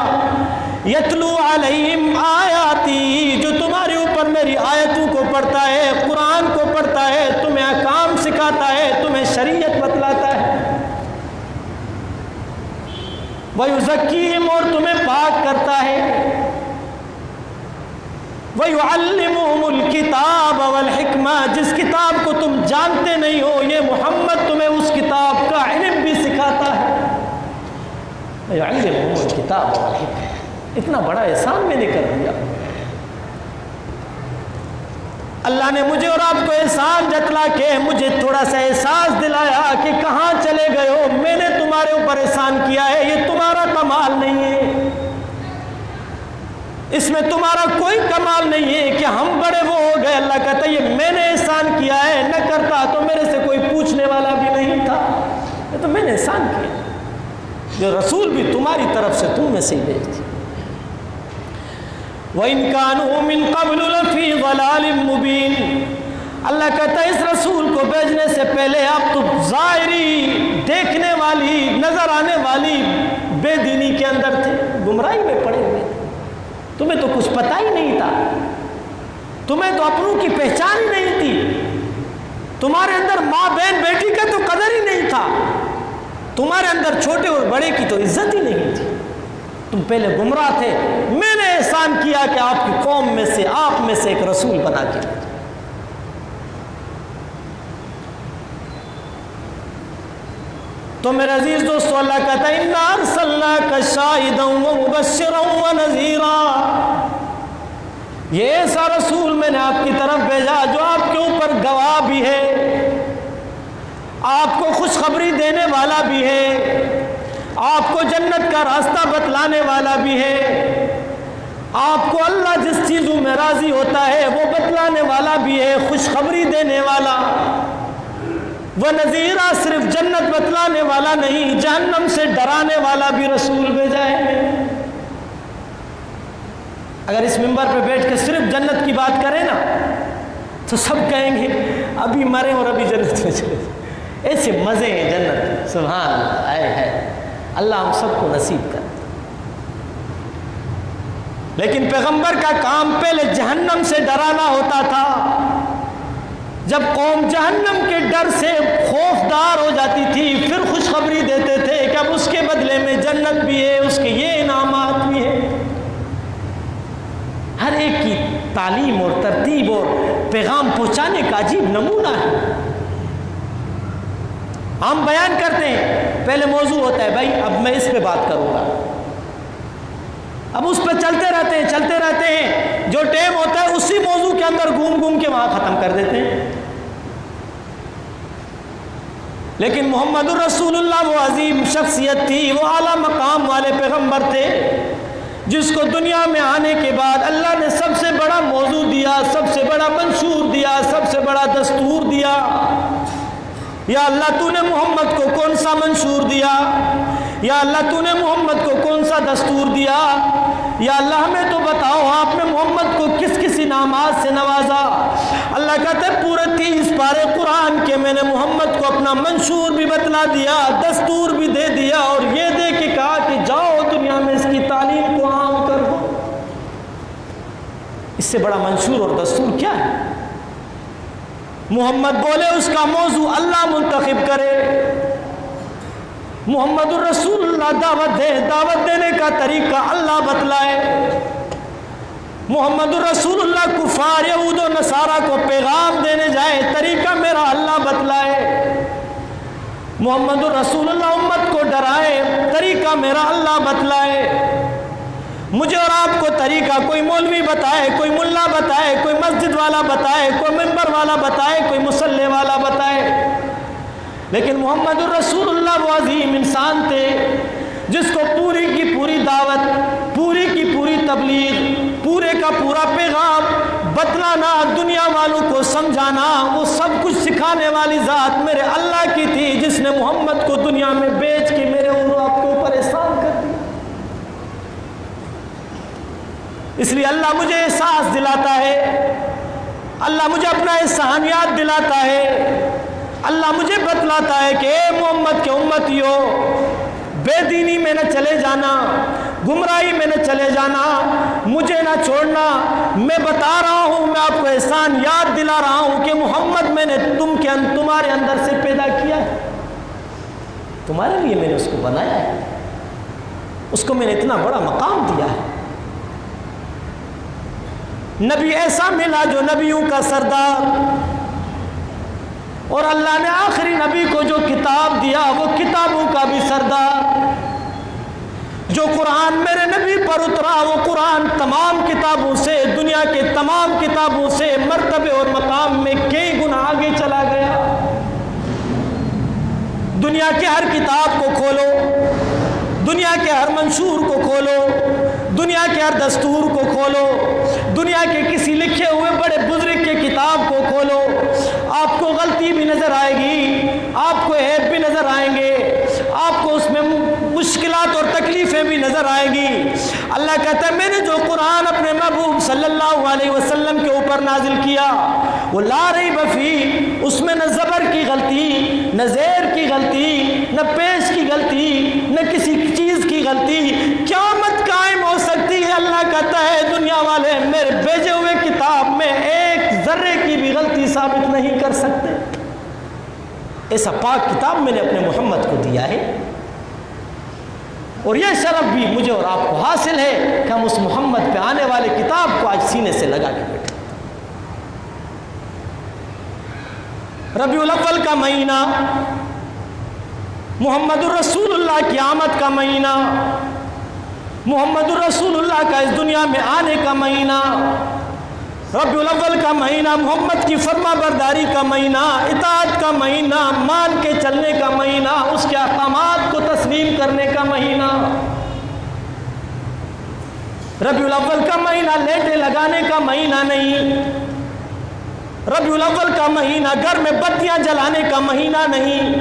Speaker 1: یتلو علیہم آیاتی، جو تمہارے اوپر میری آیتوں کو پڑھتا ہے، قرآن کو پڑھتا ہے، تمہیں احکام سکھاتا ہے، تمہیں شریعت بتلاتا ہے، وَيُزَكِّيهِمْ، اور تمہیں پاک کرتا ہے، وَيُعَلِّمُهُمُ الْكِتَابَ وَالْحِكْمَةَ، جس کتاب کو تم جانتے نہیں ہو یہ محمد تمہیں اس کتاب کا علم بھی سکھاتا ہے۔ وَيُعَلِّمُهُمُ الْكِتَابَ وَالْحِكْمَةَ، اتنا بڑا احسان میں نے کر دیا۔ اللہ نے مجھے اور آپ کو احسان جتلا کے مجھے تھوڑا سا احساس دلایا کہ کہاں چلے گئے ہو، میں نے تمہارے اوپر احسان کیا ہے، یہ تمہارا کمال نہیں ہے، اس میں تمہارا کوئی کمال نہیں ہے کہ ہم بڑے وہ ہو گئے۔ اللہ کہتا ہے یہ میں نے احسان کیا ہے، نہ کرتا تو میرے سے کوئی پوچھنے والا بھی نہیں تھا، یہ تو میں نے احسان کیا، جو رسول بھی تمہاری طرف سے تم میں سے ہی بھیج تھی۔ وَإِن كَانُوا مِن قَبْلُ لَفِي ضَلَالٍ مُبِينٍ، اللہ کہتا ہے اس رسول کو بھیجنے سے پہلے آپ تو ظاہری دیکھنے والی، نظر آنے والی بے دینی کے اندر تھے، گمراہی میں پڑے ہوئے تھے، تمہیں تو کچھ پتہ ہی نہیں تھا، تمہیں تو اپنوں کی پہچان ہی نہیں تھی، تمہارے اندر ماں بہن بیٹی کا تو قدر ہی نہیں تھا، تمہارے اندر چھوٹے اور بڑے کی تو عزت ہی نہیں تھی، تم پہلے گمراہ تھے، میں نے احسان کیا کہ آپ کی قوم میں سے، آپ میں سے ایک رسول بنا کے بھیجا۔ تو میرے عزیز دوستو، اللہ کہتا ہے اِنَّا أَرْسَلْنَاكَ شَاهِدًا وَمُبَشِّرًا وَنَذِيرًا، یہ ایسا رسول میں نے آپ کی طرف بھیجا جو آپ کے اوپر گواہ بھی ہے، آپ کو خوشخبری دینے والا بھی ہے، آپ کو جنت کا راستہ بتلانے والا بھی ہے، آپ کو اللہ جس چیزوں میں راضی ہوتا ہے وہ بتلانے والا بھی ہے، خوشخبری دینے والا۔ وَنَذِيرًا، صرف جنت بتلانے والا نہیں، جہنم سے ڈرانے والا بھی رسول بھیجا ہے۔ اگر اس منبر پہ بیٹھ کے صرف جنت کی بات کریں نا تو سب کہیں گے ابھی مرے اور ابھی جنت میں چلے جائیں، ایسے مزے ہیں جنت، سبحان اللہ، آئے ہے، اللہ ہم سب کو نصیب کر۔ لیکن پیغمبر کا کام پہلے جہنم سے ڈرانا ہوتا تھا، جب قوم جہنم کے ڈر سے خوفدار ہو جاتی تھی پھر خوشخبری دیتے تھے کہ اب اس کے بدلے میں جنت بھی ہے، اس کے یہ انعامات بھی ہے۔ ہر ایک کی تعلیم اور ترتیب اور پیغام پہنچانے کا عجیب نمونہ ہے۔ ہم بیان کرتے ہیں، پہلے موضوع ہوتا ہے بھائی اب میں اس پہ بات کروں گا، اب اس پہ چلتے رہتے ہیں، جو ٹائم ہوتا ہے اسی موضوع کے اندر گھوم کے وہاں ختم کر دیتے ہیں۔ لیکن محمد الرسول اللہ وہ عظیم شخصیت تھی، وہ اعلیٰ مقام والے پیغمبر تھے جس کو دنیا میں آنے کے بعد اللہ نے سب سے بڑا موضوع دیا، سب سے بڑا منشور دیا، سب سے بڑا دستور دیا۔ یا اللہ تو نے محمد کو کون سا منشور دیا؟ یا اللہ تو نے محمد کو کون سا دستور دیا؟ یا اللہ ہمیں تو بتاؤ آپ نے محمد کو کس کس انعامات سے نوازا؟ اللہ کہتے ہیں پورے 30 پارے قرآن کے میں نے محمد کو اپنا منشور بھی بتلا دیا، دستور بھی دے دیا، اور یہ دے کے کہا کہ جاؤ دنیا میں اس کی تعلیم کو عام کر دو۔ اس سے بڑا منشور اور دستور کیا ہے؟ محمد بولے اس کا موضوع اللہ منتخب کرے، محمد الرسول اللہ دعوت دے، دعوت دینے کا طریقہ اللہ بتلائے، محمد الرسول اللہ کفار یہود و نصارہ کو پیغام دینے جائے، طریقہ میرا اللہ بتلائے، محمد الرسول اللہ امت کو ڈرائے، طریقہ میرا اللہ بتلائے۔ مجھے اور آپ کو طریقہ کوئی مولوی بتائے، کوئی ملا بتائے، کوئی مسجد والا بتائے، کوئی منبر والا بتائے، کوئی مصلی والا بتائے، لیکن محمد الرسول اللہ وہ عظیم انسان تھے جس کو پوری کی پوری دعوت، پوری کی پوری تبلیغ، پورے کا پورا پیغام بتلانا، دنیا والوں کو سمجھانا، وہ سب کچھ سکھانے والی ذات میرے اللہ کی تھی جس نے محمد کو دنیا میں بیچ کے میرے اور آپ کے اوپر احسان کر دیا۔ اس لیے اللہ مجھے احساس دلاتا ہے، اللہ مجھے اپنا احسان یاد دلاتا ہے، اللہ مجھے بتلاتا ہے کہ اے محمد کے امتیو، بے دینی میں نہ چلے جانا، گمراہی میں نہ چلے جانا، مجھے نہ چھوڑنا، میں بتا رہا ہوں، میں آپ کو احسان یاد دلا رہا ہوں کہ محمد میں نے تمہارے اندر سے پیدا کیا ہے، تمہارے لیے میں نے اس کو بنایا ہے، اس کو میں نے اتنا بڑا مقام دیا ہے۔ نبی ایسا ملا جو نبیوں کا سردار، اور اللہ نے آخری نبی کو جو کتاب دیا وہ کتابوں کا بھی سردار، جو قرآن میرے نبی پر اترا وہ قرآن تمام کتابوں سے، دنیا کے تمام کتابوں سے مرتبے اور مقام میں کئی گنا آگے چلا گیا۔ دنیا کے ہر کتاب کو کھولو، دنیا کے ہر منشور کو کھولو، دنیا کے ہر دستور کو کھولو، دنیا کے کسی لکھے ہوئے بڑے بزرگ کے کتاب کو کھولو، آپ کو غلطی بھی نظر آئے گی، آپ کو عیب بھی نظر آئیں گے، آپ کو اس میں مشکلات اور تکلیفیں بھی نظر آئیں گی۔ اللہ کہتا ہے میں نے جو قرآن اپنے محبوب صلی اللہ علیہ وسلم کے اوپر نازل کیا وہ لا ریب فیہ، اس میں نہ زبر کی غلطی، نہ زیر کی غلطی، نہ پیش کی غلطی، نہ کسی چیز کی غلطی ہے دنیا والے میرے بھیجے ہوئے کتاب میں ایک ذرے کی بھی غلطی ثابت نہیں کر سکتے. ایسا پاک کتاب میں نے اپنے محمد کو دیا ہے، اور یہ شرف بھی مجھے اور آپ کو حاصل ہے کہ ہم اس محمد پہ آنے والے کتاب کو آج سینے سے لگا کے بیٹھے. ربیع الاول کا مہینہ، محمد الرسول اللہ کی آمد کا مہینہ، محمد الرسول اللہ کا اس دنیا میں آنے کا مہینہ، ربیع الاول کا مہینہ محمد کی فرما برداری کا مہینہ، اطاعت کا مہینہ، مان کے چلنے کا مہینہ، اس کے احکامات کو تسلیم کرنے کا مہینہ. ربیع الاول کا مہینہ لیٹے لگانے کا مہینہ نہیں، ربیع الاول کا مہینہ گھر میں بتیاں جلانے کا مہینہ نہیں،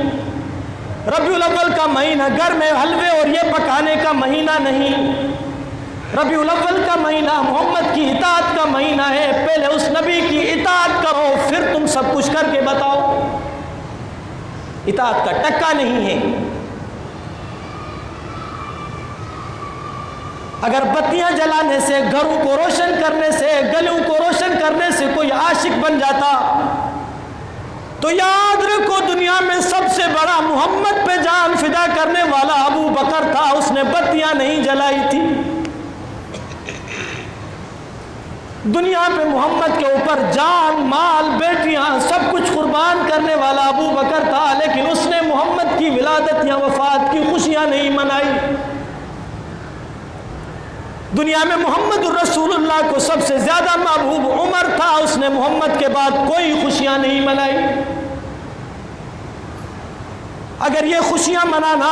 Speaker 1: ربیع الاول کا مہینہ گھر میں حلوے اور یہ پکانے کا مہینہ نہیں. ربیع الاول کا مہینہ محمد کی اطاعت کا مہینہ ہے. پہلے اس نبی کی اطاعت کرو پھر تم سب کچھ کر کے بتاؤ. اطاعت کا ٹکا نہیں ہے. اگر بتیاں جلانے سے، گھروں کو روشن کرنے سے، گلیوں کو روشن کرنے سے کوئی عاشق بن جاتا تو یاد رکھو دنیا میں سب سے بڑا محمد پہ جان فدا کرنے والا ابو بکر تھا. اس نے بتیاں نہیں جلائی تھی. دنیا پہ محمد کے اوپر جان، مال، بیٹیاں سب کچھ قربان کرنے والا ابو بکر تھا، لیکن اس نے محمد کی ولادت یا وفات کی خوشیاں نہیں منائی. دنیا میں محمد الرسول اللہ کو سب سے زیادہ محبوب عمر تھا، اس نے محمد کے بعد کوئی خوشیاں نہیں منائی. اگر یہ خوشیاں منانا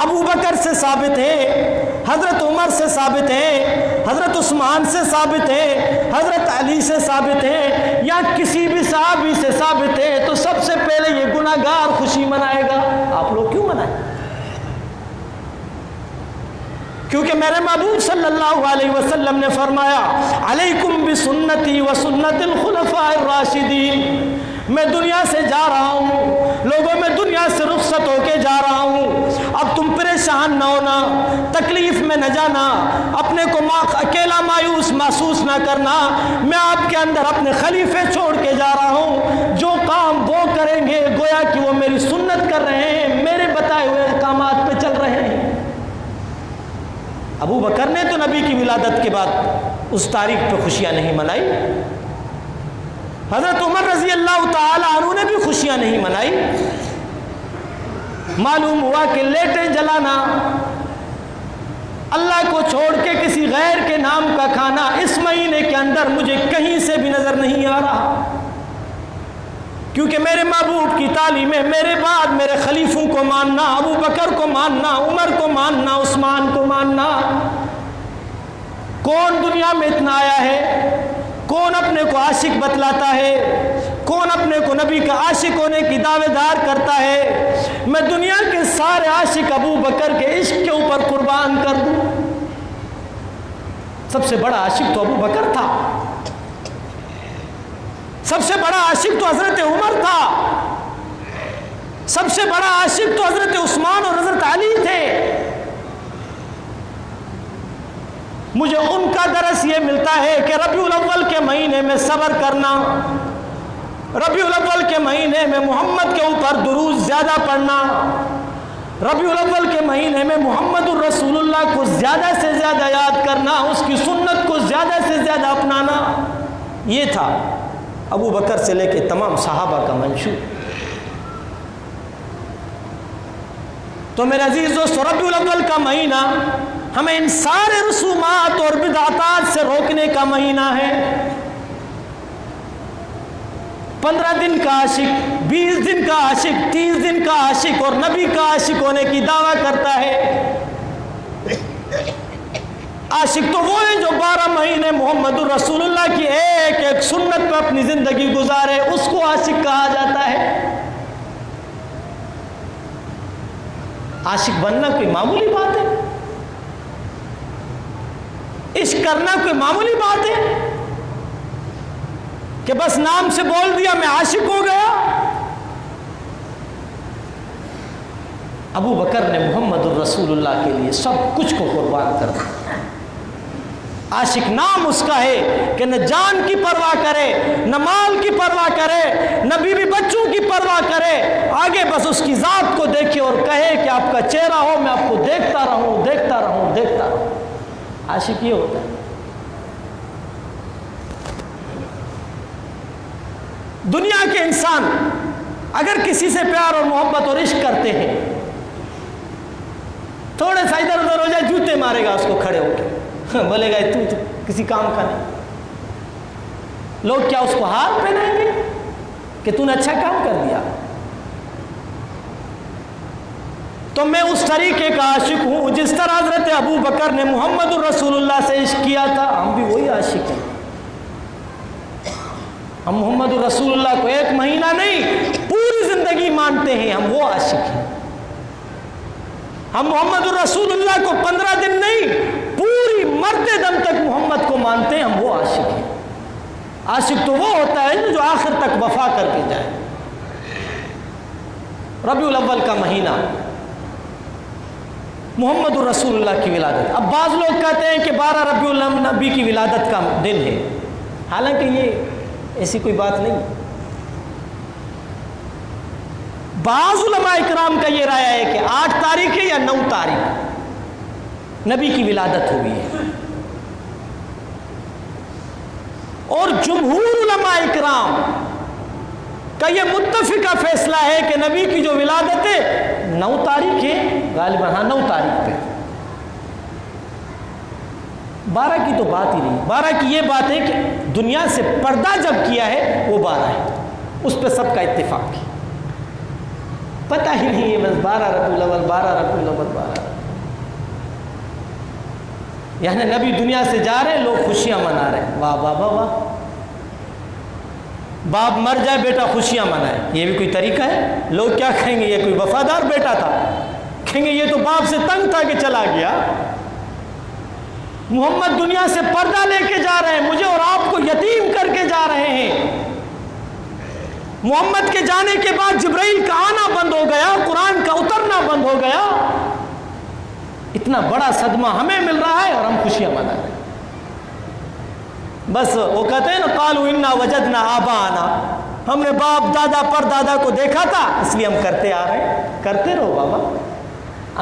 Speaker 1: ابو بکر سے ثابت ہے، حضرت عمر سے ثابت ہے، حضرت عثمان سے ثابت ہے، حضرت علی سے ثابت ہے، یا کسی بھی صحابی سے ثابت ہے، تو سب سے پہلے یہ گناہ گار خوشی منائے گا. آپ لوگ کیوں منائیں؟ کیونکہ میرے محبوب صلی اللہ علیہ وسلم نے فرمایا علیکم بسنتی و سنت الخلفاء الراشدین. میں دنیا سے جا رہا ہوں، لوگوں میں دنیا سے رخصت ہو کے جا رہا ہوں. اب تم پریشان نہ ہونا، تکلیف میں نہ جانا، اپنے کو اکیلا مایوس محسوس نہ کرنا. میں آپ کے اندر اپنے خلیفے چھوڑ کے جا رہا ہوں، جو کام وہ کریں گے گویا کہ وہ میری سنت کر رہے ہیں، میرے بتائے ہوئے احکامات پہ چل رہے ہیں. ابو بکر نے تو نبی کی ولادت کے بعد اس تاریخ پہ خوشیاں نہیں منائی. حضرت عمر رضی اللہ تعالی عنہ نے بھی خوشیاں نہیں منائی. معلوم ہوا کہ لیٹیں جلانا، اللہ کو چھوڑ کے کسی غیر کے نام کا کھانا اس مہینے کے اندر مجھے کہیں سے بھی نظر نہیں آ رہا. کیونکہ میرے محبوب کی تعلیم ہے میرے بعد میرے خلیفوں کو ماننا، ابو بکر کو ماننا، عمر کو ماننا، عثمان کو ماننا. کون دنیا میں اتنا آیا ہے؟ کون اپنے کو عاشق بتلاتا ہے؟ کون اپنے کو نبی کا عاشق ہونے کی دعوے دار کرتا ہے؟ میں دنیا کے سارے عاشق ابو بکر کے عشق کے اوپر قربان کر دوں. سب سے بڑا عاشق تو ابو بکر تھا، سب سے بڑا عاشق تو حضرت عمر تھا، سب سے بڑا عاشق تو حضرت عثمان اور حضرت علی تھے. مجھے ان کا درس یہ ملتا ہے کہ ربیع الاول کے مہینے میں صبر کرنا، ربیع الاول کے مہینے میں محمد کے اوپر درود زیادہ پڑھنا، ربیع الاول کے مہینے میں محمد الرسول اللہ کو زیادہ سے زیادہ یاد کرنا، اس کی سنت کو زیادہ سے زیادہ اپنانا. یہ تھا ابو بکر سے لے کے تمام صحابہ کا منشور. تو میرے عزیز دوستو، ربیع الاول کا مہینہ ہمیں ان سارے رسومات اور بدعات سے روکنے کا مہینہ ہے. 15 دن کا عاشق، 20 دن کا عاشق، 30 دن کا عاشق اور نبی کا عاشق ہونے کی دعویٰ کرتا ہے. عاشق تو وہ ہے جو 12 مہینے محمد الرسول اللہ کی ایک ایک سنت پہ اپنی زندگی گزارے، اس کو عاشق کہا جاتا ہے. عاشق بننا کوئی معمولی بات ہے؟ عشق کرنا کوئی معمولی بات ہے کہ بس نام سے بول دیا میں عاشق ہو گیا؟ ابو بکر نے محمد الرسول اللہ کے لیے سب کچھ کو قربان کر دیا. عاشق نام اس کا ہے کہ نہ جان کی پرواہ کرے، نہ مال کی پرواہ کرے، نہ بیوی بچوں کی پرواہ کرے، آگے بس اس کی ذات کو دیکھے اور کہے کہ آپ کا چہرہ ہو، میں آپ کو دیکھتا رہوں دیکھتا رہوں دیکھتا رہوں۔ عاشق یہ ہوتا ہے۔ دنیا کے انسان اگر کسی سے پیار اور محبت اور عشق کرتے ہیں، تھوڑے سا ادھر ادھر ہو جائے جوتے مارے گا اس کو کھڑے ہو کے، بولے گا تو کسی کام کا نہیں۔ لوگ کیا اس کو ہار پہنائیں گے کہ تو نے اچھا کام کر دیا؟ تو میں اس طریقے کا عاشق ہوں جس طرح حضرت ابو بکر نے محمد الرسول اللہ سے عشق کیا تھا، ہم بھی وہی عاشق ہیں۔ ہم محمد الرسول اللہ کو ایک مہینہ نہیں پوری زندگی مانتے ہیں، ہم وہ عاشق ہیں۔ ہم محمد الرسول اللہ کو 15 دن نہیں پوری مرتے دم تک محمد کو مانتے ہیں، ہم وہ عاشق ہیں۔ عاشق تو وہ ہوتا ہے جو آخر تک وفا کر کے جائے۔ ربیع الاول کا مہینہ، محمد الرسول اللہ کی ولادت۔ اب بعض لوگ کہتے ہیں کہ 12 ربیع الاول نبی کی ولادت کا دن ہے، حالانکہ یہ ایسی کوئی بات نہیں۔ بعض علماء اکرام کا یہ رائے ہے کہ 8 تاریخ ہے یا 9 تاریخ نبی کی ولادت ہوئی ہے، اور جمہور علماء اکرام کا یہ متفقہ فیصلہ ہے کہ نبی کی جو ولادت ہے 9 تاریخ ہے، غالباً ہاں 9 تاریخ پہ۔ 12 کی تو بات ہی نہیں۔ 12 کی یہ بات ہے کہ دنیا سے پردہ جب کیا ہے وہ 12 ہے، اس پہ سب کا اتفاق ہے۔ پتہ ہی نہیں ہے، بس 12 ربیع الاول 12 ربیع الاول 12، یعنی نبی دنیا سے جا رہے ہیں، لوگ خوشیاں منا رہے ہیں۔ واہ واہ واہ واہ، باپ مر جائے بیٹا خوشیاں منائے، یہ بھی کوئی طریقہ ہے؟ لوگ کیا کہیں گے، یہ کوئی وفادار بیٹا تھا؟ کہیں گے یہ تو باپ سے تنگ تھا کہ چلا گیا۔ محمد دنیا سے پردہ لے کے جا رہے ہیں، مجھے اور آپ کو یتیم کر کے جا رہے ہیں۔ محمد کے جانے کے بعد جبرائیل کا آنا بند ہو گیا، قرآن کا اترنا بند ہو گیا۔ اتنا بڑا صدمہ ہمیں مل رہا ہے اور ہم خوشیاں منا رہے ہیں۔ بس وہ کہتے ہیں نا، قالوا انا وجدنا آباءنا، ہم نے باپ دادا پر دادا کو دیکھا تھا اس لیے ہم کرتے آ رہے ہیں۔ کرتے رہو بابا،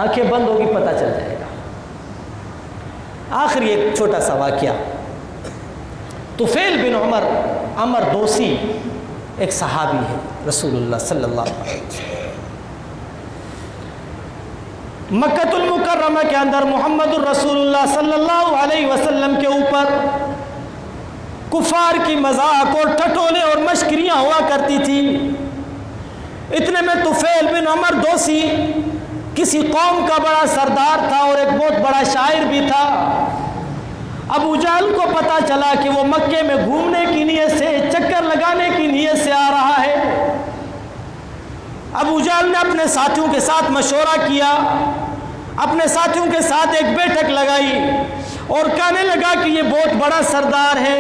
Speaker 1: آنکھیں بند ہوگی پتہ چل جائے گا۔ آخری ایک چھوٹا سا واقعہ، طفیل بن عمر دوسی ایک صحابی ہے رسول اللہ صلی اللہ علیہ وسلم۔ مکۃ المکرمہ کے اندر محمد الرسول اللہ صلی اللہ علیہ وسلم کے اوپر کفار کی مذاق اور ٹھٹولے اور مشکریاں ہوا کرتی تھی۔ اتنے میں طفیل بن عمر دوسی کسی قوم کا بڑا سردار تھا اور ایک بہت بڑا شاعر بھی تھا۔ ابو جہل کو پتا چلا کہ وہ مکے میں گھومنے کی نیت سے، چکر لگانے کی نیت سے آ رہا ہے۔ ابو جہل نے اپنے ساتھیوں کے ساتھ مشورہ کیا، اپنے ساتھیوں کے ساتھ ایک بیٹھک لگائی اور کہنے لگا کہ یہ بہت بڑا سردار ہے،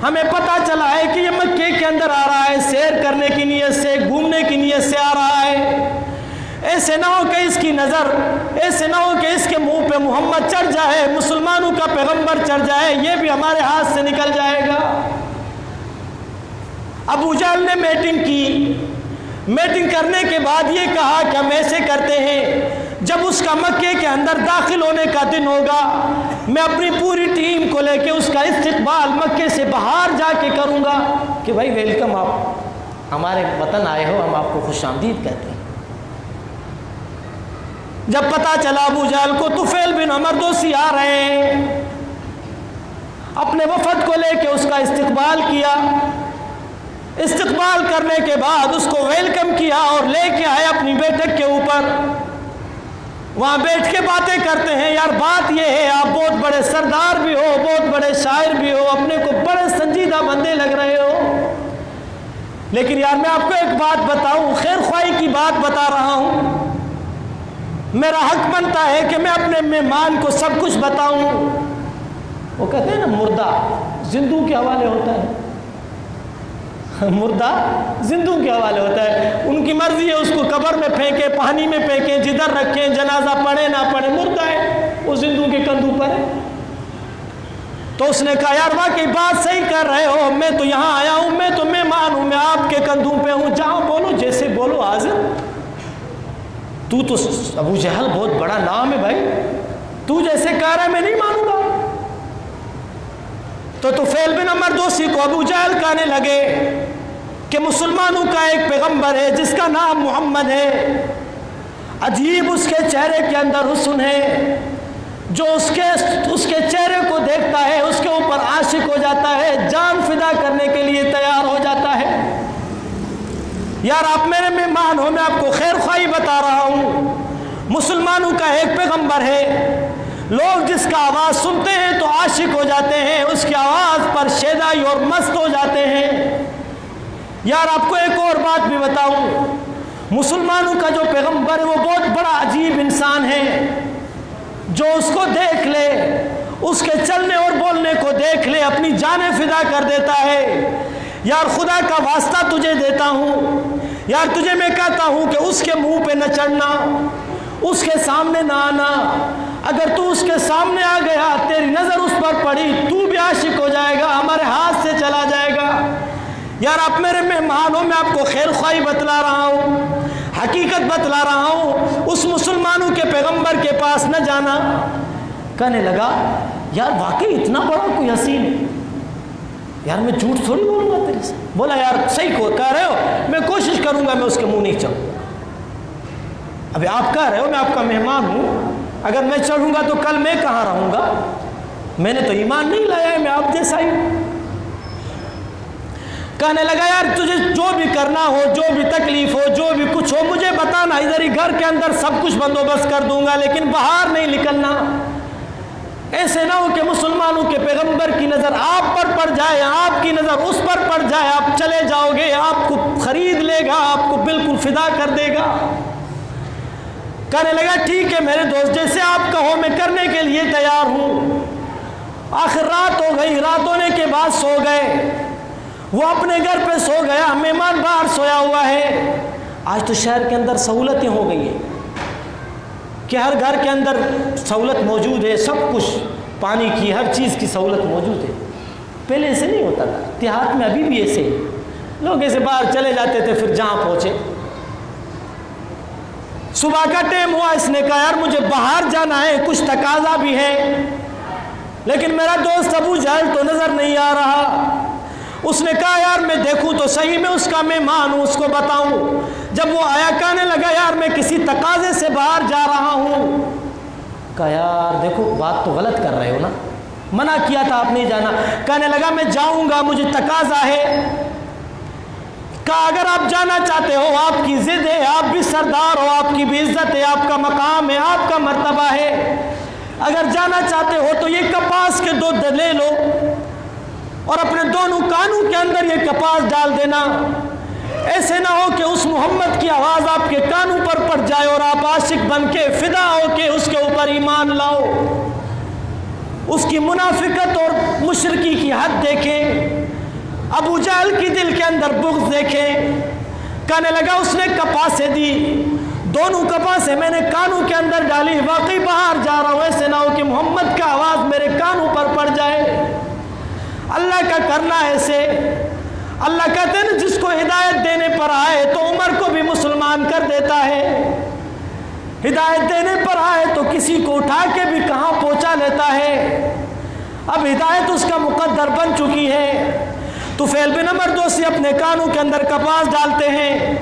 Speaker 1: ہمیں پتا چلا ہے کہ یہ مکے کے اندر آ رہا ہے، سیر کرنے کی نیت سے، گھومنے کی نیت سے آ رہا ہے۔ ایسے نہ ہو کہ اس کی نظر، ایسے نہ ہو کہ اس کے منہ پہ محمد چڑھ جائے، مسلمانوں کا پیغمبر چڑھ جائے، یہ بھی ہمارے ہاتھ سے نکل جائے گا۔ ابو جہل نے میٹنگ کی، میٹنگ کرنے کے بعد یہ کہا کہ ہم ایسے کرتے ہیں، جب اس کا مکے کے اندر داخل ہونے کا دن ہوگا، میں اپنی پوری ٹیم کو لے کے اس کا استقبال مکے سے باہر جا کے کروں گا کہ بھائی ویلکم، آپ ہمارے وطن آئے ہو، ہم آپ کو خوش آمدید کہتے ہیں۔ جب پتا چلا ابو جہل کو طفیل بن عمر دوسی آ رہے ہیں، اپنے وفد کو لے کے اس کا استقبال کیا۔ استقبال کرنے کے بعد اس کو ویلکم کیا اور لے کے آئے اپنی بیٹھک کے اوپر۔ وہاں بیٹھ کے باتیں کرتے ہیں، یار بات یہ ہے آپ بہت بڑے سردار بھی ہو، بہت بڑے شاعر بھی ہو، اپنے کو بڑے سنجیدہ بندے لگ رہے ہو، لیکن یار میں آپ کو ایک بات بتاؤں، خیر خواہی کی بات بتا رہا ہوں، میرا حق بنتا ہے کہ میں اپنے مہمان کو سب کچھ بتاؤں۔ وہ کہتے ہیں نا مردہ زندوں کے حوالے ہوتا ہے، مردہ زندوں کے حوالے ہوتا ہے، ان کی مرضی ہے اس کو قبر میں پھینکیں، پانی میں پھینکیں، جدھر رکھیں، جنازہ پڑھے نہ پڑھے، مردہ ہے، وہ زندوں کے کندھوں پر ہے۔ تو اس نے کہا یار واقعی بات صحیح کر رہے ہو، میں تو یہاں آیا ہوں، میں تو مہمان ہوں، میں آپ کے کندھوں پہ ہوں، جہاں بولو جیسے بولو حاضر۔ تو ابو جہل بہت بڑا نام ہے بھائی، تو جیسے کہہ رہا ہے میں نہیں مانوں گا۔ تو طفیل بن عمر دوسی کو ابو جہل کہنے لگے کہ مسلمانوں کا ایک پیغمبر ہے جس کا نام محمد ہے، عجیب اس کے چہرے کے اندر حسن ہے، جو اس کے چہرے کو دیکھتا ہے اس کے اوپر عاشق ہو جاتا ہے، جان فدا کرنے کے لیے تیار ہو جاتا ہے۔ یار آپ میرے مہمان ہو، میں آپ کو خیر خواہی بتا رہا ہوں، مسلمانوں کا ایک پیغمبر ہے، لوگ جس کا آواز سنتے ہیں تو عاشق ہو جاتے ہیں، اس کی آواز پر شیدائی اور مست ہو جاتے ہیں۔ یار آپ کو ایک اور بات بھی بتاؤں، مسلمانوں کا جو پیغمبر ہے وہ بہت بڑا عجیب انسان ہے، جو اس کو دیکھ لے، اس کے چلنے اور بولنے کو دیکھ لے، اپنی جانیں فدا کر دیتا ہے۔ یار خدا کا واسطہ تجھے دیتا ہوں، یار تجھے میں کہتا ہوں کہ اس کے منہ پہ نہ چڑھنا، اس کے سامنے نہ آنا، اگر تو اس کے سامنے آ گیا، تیری نظر اس پر پڑی، تو بھی عاشق ہو جائے گا، ہمارے ہاتھ سے چلا جائے گا۔ یار آپ میرے مہمان ہو، میں آپ کو خیر خواہی بتلا رہا ہوں، حقیقت بتلا رہا ہوں، اس مسلمانوں کے پیغمبر کے پاس نہ جانا۔ کہنے لگا یار واقعی اتنا بڑا کوئی حسین ہے، یار میں جھوٹ تھوڑی بولوں گا تیرے سے۔ بولا یار صحیح کہہ رہے ہو، میں کوشش کروں گا میں اس کے منہ نہیں چڑھوں۔ ابھی آپ کہہ رہے ہو میں آپ کا مہمان ہوں، اگر میں چڑھوں گا تو کل میں کہاں رہوں گا؟ میں نے تو ایمان نہیں لایا ہے، میں آپ جیسا ہی ہوں۔ کہنے لگا یار تجھے جو بھی کرنا ہو، جو بھی تکلیف ہو، جو بھی کچھ ہو مجھے بتانا، ادھر ہی گھر کے اندر سب کچھ بندوبست کر دوں گا، لیکن باہر نہیں نکلنا۔ ایسے نہ ہو کہ مسلمانوں کے پیغمبر کی نظر آپ پر پڑ جائے، آپ کی نظر اس پر پڑ جائے، آپ چلے جاؤ گے، آپ کو خرید لے گا، آپ کو بالکل فدا کر دے گا۔ کہنے لگا ٹھیک ہے میرے دوست، جیسے آپ کہو میں کرنے کے لیے تیار ہوں۔ آخر رات ہو گئی، رات ہونے کے بعد سو گئے، وہ اپنے گھر پہ سو گیا، مہمان باہر سویا ہوا ہے۔ آج تو شہر کے اندر سہولتیں ہو گئی ہیں کہ ہر گھر کے اندر سہولت موجود ہے، سب کچھ پانی کی ہر چیز کی سہولت موجود ہے۔ پہلے ایسے نہیں ہوتا تھا، دیہات میں ابھی بھی ایسے ہی لوگ ایسے باہر چلے جاتے تھے، پھر جہاں پہنچے۔ صبح کا ٹائم ہوا، اس نے کہا یار مجھے باہر جانا ہے، کچھ تقاضا بھی ہے، لیکن میرا دوست ابو جہل تو نظر نہیں آ رہا۔ اس نے کہا یار میں دیکھوں تو صحیح، میں اس کا مہمان ہوں، اس کو بتاؤں۔ جب وہ آیا کہنے لگا یار میں کسی تقاضے سے باہر جا رہا ہوں۔ کہا یار دیکھو بات تو غلط کر رہے ہو نا، منع کیا تھا آپ نہیں جانا۔ کہنے لگا میں جاؤں گا، مجھے تقاضا ہے۔ کہا اگر آپ جانا چاہتے ہو، آپ کی ضد ہے، آپ بھی سردار ہو، آپ کی بھی عزت ہے، آپ کا مقام ہے، آپ کا مرتبہ ہے، اگر جانا چاہتے ہو تو یہ کپاس کے 2 لے لو اور اپنے دونوں کانوں کے اندر یہ کپاس ڈال دینا۔ ایسے نہ ہو کہ اس محمد کی آواز آپ کے کانوں پر پڑ جائے اور آپ عاشق بن کے فدا ہو کے اس کے اوپر ایمان لاؤ۔ اس کی منافقت اور مشرکی کی حد دیکھیں، ابو جہل کی دل کے اندر بغض دیکھیں۔ کہنے لگا اس نے کپاسیں دی، دونوں کپاسیں میں نے کانوں کے اندر ڈالی، واقعی باہر جا رہا ہوں، ایسے نہ ہو کہ محمد کا آواز میرے کانوں پر پڑ جائے۔ اللہ کا کرنا ایسے، اللہ کہتے ہیں جس کو ہدایت دینے پر آئے تو عمر کو بھی مسلمان کر دیتا ہے، ہدایت دینے پر آئے تو کسی کو اٹھا کے بھی کہاں پہنچا لیتا ہے۔ اب ہدایت اس کا مقدر بن چکی ہے۔ طفیل بن عمر دوسی اپنے کانوں کے اندر کپاس ڈالتے ہیں،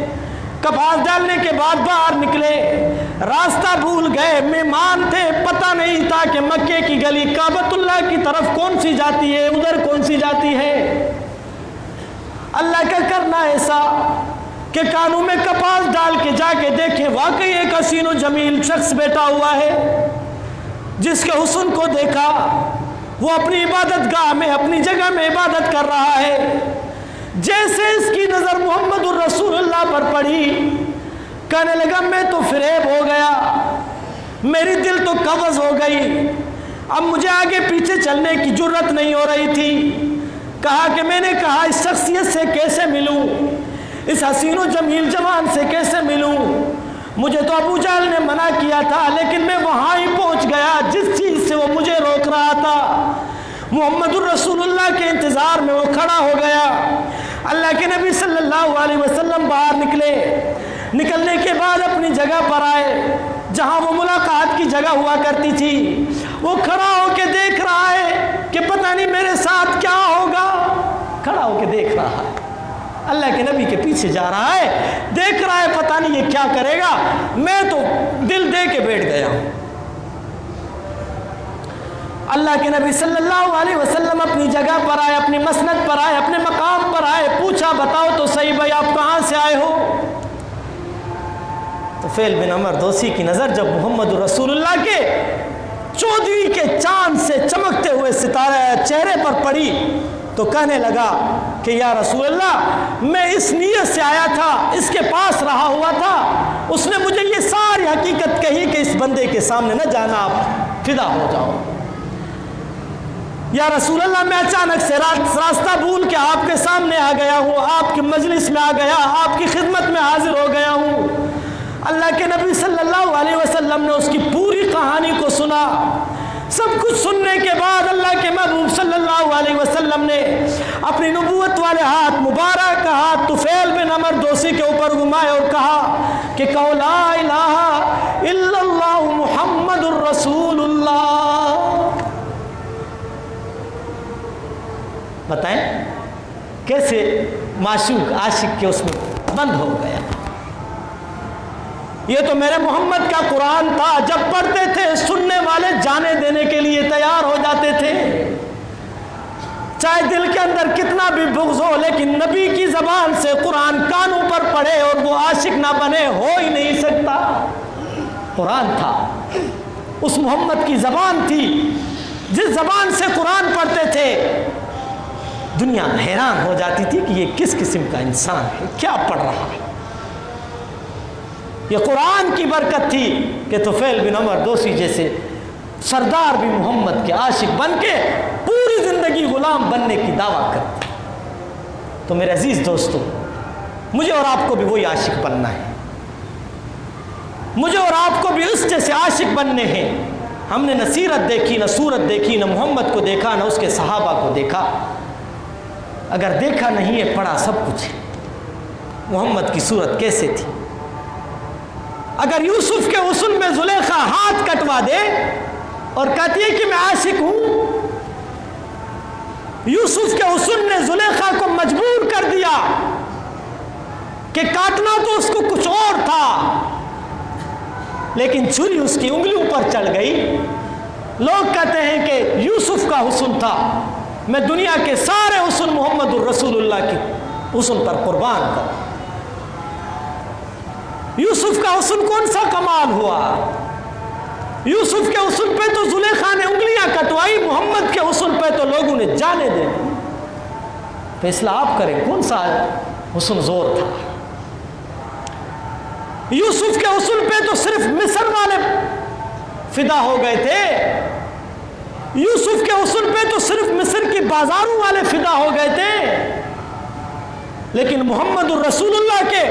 Speaker 1: کپاس ڈالنے کے بعد باہر نکلے، راستہ بھول گئے، مہمان تھے، پتہ نہیں تھا کہ مکے کی گلی کعبۃ اللہ کی طرف کون سی جاتی ہے، ادھر کون سی جاتی ہے۔ اللہ کا کرنا ایسا کہ کانوں میں کپاس ڈال کے جا کے دیکھے، واقعی ایک حسین و جمیل شخص بیٹھا ہوا ہے، جس کے حسن کو دیکھا، وہ اپنی عبادت گاہ میں، اپنی جگہ میں عبادت کر رہا ہے۔ جیسے اس کی نظر محمد الرسول اللہ پر پڑی، کہنے لگا میں تو فریب ہو گیا، میری دل تو قبض ہو گئی، اب مجھے آگے پیچھے چلنے کی جرت نہیں ہو رہی تھی۔ کہا کہ میں نے کہا اس شخصیت سے کیسے ملوں، اس حسین و جمیل جوان سے کیسے ملوں، مجھے تو ابو جہل نے منع کیا تھا، لیکن میں وہاں ہی پہنچ گیا جس چیز سے وہ مجھے روک رہا تھا۔ محمد الرسول اللہ کے انتظار میں وہ کھڑا ہو گیا۔ اللہ کے نبی صلی اللہ علیہ وسلم باہر نکلے، نکلنے کے بعد اپنی جگہ پر آئے جہاں وہ ملاقات کی جگہ ہوا کرتی تھی۔ وہ کھڑا ہو کے دیکھ رہا ہے کہ پتہ نہیں میرے ساتھ کیا ہوگا، کھڑا ہو کے دیکھ رہا ہے، اللہ کے نبی کے پیچھے جا رہا ہے، دیکھ رہا ہے پتہ نہیں یہ کیا کرے گا۔ میں تو دل دے کے بیٹھ گیا ہوں۔ اللہ کے نبی صلی اللہ علیہ وسلم اپنی جگہ پر آئے، اپنی مسند پر آئے، اپنے مقام پر آئے، پوچھا بتاؤ تو صحیح بھائی آپ کہاں سے آئے ہو؟ طفیل بن عمر دوسی کی نظر جب محمد رسول اللہ کے 14ویں کے چاند سے چمکتے ہوئے ستارہ چہرے پر پڑی تو کہنے لگا کہ یا رسول اللہ میں اس نیت سے آیا تھا، اس کے پاس رہا ہوا تھا، اس نے مجھے یہ ساری حقیقت کہی کہ اس بندے کے سامنے نہ جانا، آپ فدا ہو جاؤ۔ یا رسول اللہ میں اچانک سے راستہ بھول کے آپ کے سامنے آ گیا ہوں، آپ کی مجلس میں آ گیا، آپ کی خدمت میں حاضر ہو گیا ہوں۔ اللہ کے نبی صلی اللہ علیہ وسلم نے اس کی پوری کہانی کو سنا۔ سب کچھ سننے کے بعد اللہ کے محبوب صلی اللہ علیہ وسلم نے اپنی نبوت والے ہاتھ مبارک کا ہاتھ طفیل بن عمر دوسی کے اوپر گھمائے اور کہا کہ کہو لا الہ الا اللہ محمد الرسول اللہ۔ بتائیں کیسے معشوق عاشق کے اس میں بند ہو گیا۔ یہ تو میرے محمد کا قرآن تھا، جب پڑھتے تھے سننے والے جانے دینے کے لیے تیار ہو جاتے تھے، چاہے دل کے اندر کتنا بھی بغض ہو، لیکن نبی کی زبان سے قرآن کانوں پر پڑھے اور وہ عاشق نہ بنے ہو ہی نہیں سکتا۔ قرآن تھا، اس محمد کی زبان تھی، جس زبان سے قرآن پڑھتے تھے دنیا حیران ہو جاتی تھی کہ یہ کس قسم کا انسان ہے، کیا پڑھ رہا ہے۔ یہ قرآن کی برکت تھی کہ طفیل بن عمر دوسی جیسے سردار بھی محمد کے عاشق بن کے پوری زندگی غلام بننے کی دعویٰ کرتے۔ تو میرے عزیز دوستو، مجھے اور آپ کو بھی وہی عاشق بننا ہے، مجھے اور آپ کو بھی اس جیسے عاشق بننے ہیں۔ ہم نے نہ سیرت دیکھی، نہ صورت دیکھی، نہ محمد کو دیکھا، نہ اس کے صحابہ کو دیکھا۔ اگر دیکھا نہیں ہے پڑھا سب کچھ ہے۔ محمد کی صورت کیسے تھی؟ اگر یوسف کے حسن میں زلیخا ہاتھ کٹوا دے اور کہتی ہے کہ میں عاشق ہوں، یوسف کے حسن نے زلیخا کو مجبور کر دیا کہ کاٹنا تو اس کو کچھ اور تھا، لیکن چھری اس کی انگلیوں پر چڑھ گئی۔ لوگ کہتے ہیں کہ یوسف کا حسن تھا، میں دنیا کے سارے حسن محمد الرسول اللہ کے حسن پر قربان کروں۔ یوسف کا حسن کون سا کمال ہوا؟ یوسف کے حسن پہ تو زلیخا نے انگلیاں کٹوائی، محمد کے حسن پہ تو لوگوں نے جانے دے دی۔ فیصلہ آپ کریں کون سا حسن زور تھا؟ یوسف کے حسن پہ تو صرف مصر والے فدا ہو گئے تھے، یوسف کے حسن پہ تو صرف مصر کی بازاروں والے فدا ہو گئے تھے، لیکن محمد الرسول اللہ کے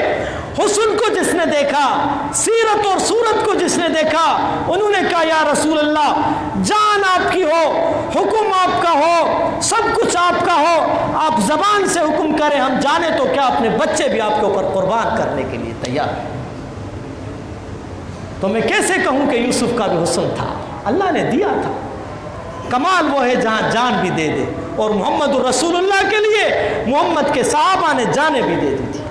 Speaker 1: حسن کو جس نے دیکھا، سیرت اور صورت کو جس نے دیکھا، انہوں نے کہا یا رسول اللہ جان آپ کی ہو، حکم آپ کا ہو، سب کچھ آپ کا ہو، آپ زبان سے حکم کریں، ہم جانے تو کیا اپنے بچے بھی آپ کے اوپر قربان کرنے کے لیے تیار ہیں۔ تو میں کیسے کہوں کہ یوسف کا بھی حسن تھا؟ اللہ نے دیا تھا۔ کمال وہ ہے جہاں جان بھی دے دے، اور محمد الرسول اللہ کے لیے محمد کے صحابہ نے جانیں بھی دے دی تھی۔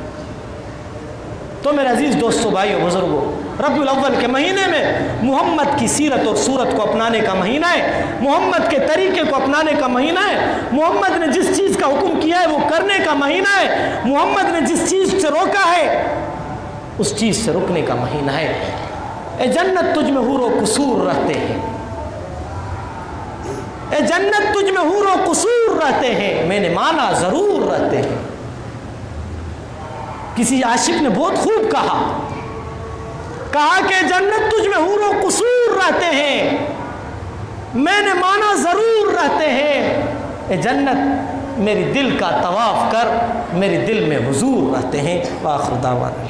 Speaker 1: تو میرے عزیز دوستو، بھائیو، بزرگوں، ربیع الاول کے مہینے میں محمد کی سیرت اور صورت کو اپنانے کا مہینہ ہے، محمد کے طریقے کو اپنانے کا مہینہ ہے، محمد نے جس چیز کا حکم کیا ہے وہ کرنے کا مہینہ ہے، محمد نے جس چیز سے روکا ہے اس چیز سے رکنے کا مہینہ ہے۔ اے جنت تجھ میں حور و قصور رہتے ہیں، اے جنت تجھ میں حور و قصور رہتے ہیں، میں نے مانا ضرور رہتے ہیں۔ کسی عاشق نے بہت خوب کہا کہ جنت تجھ میں حور و قصور رہتے ہیں، میں نے مانا ضرور رہتے ہیں۔ اے جنت میری دل کا طواف کر، میرے دل میں حضور رہتے ہیں۔ وآخر دعوانا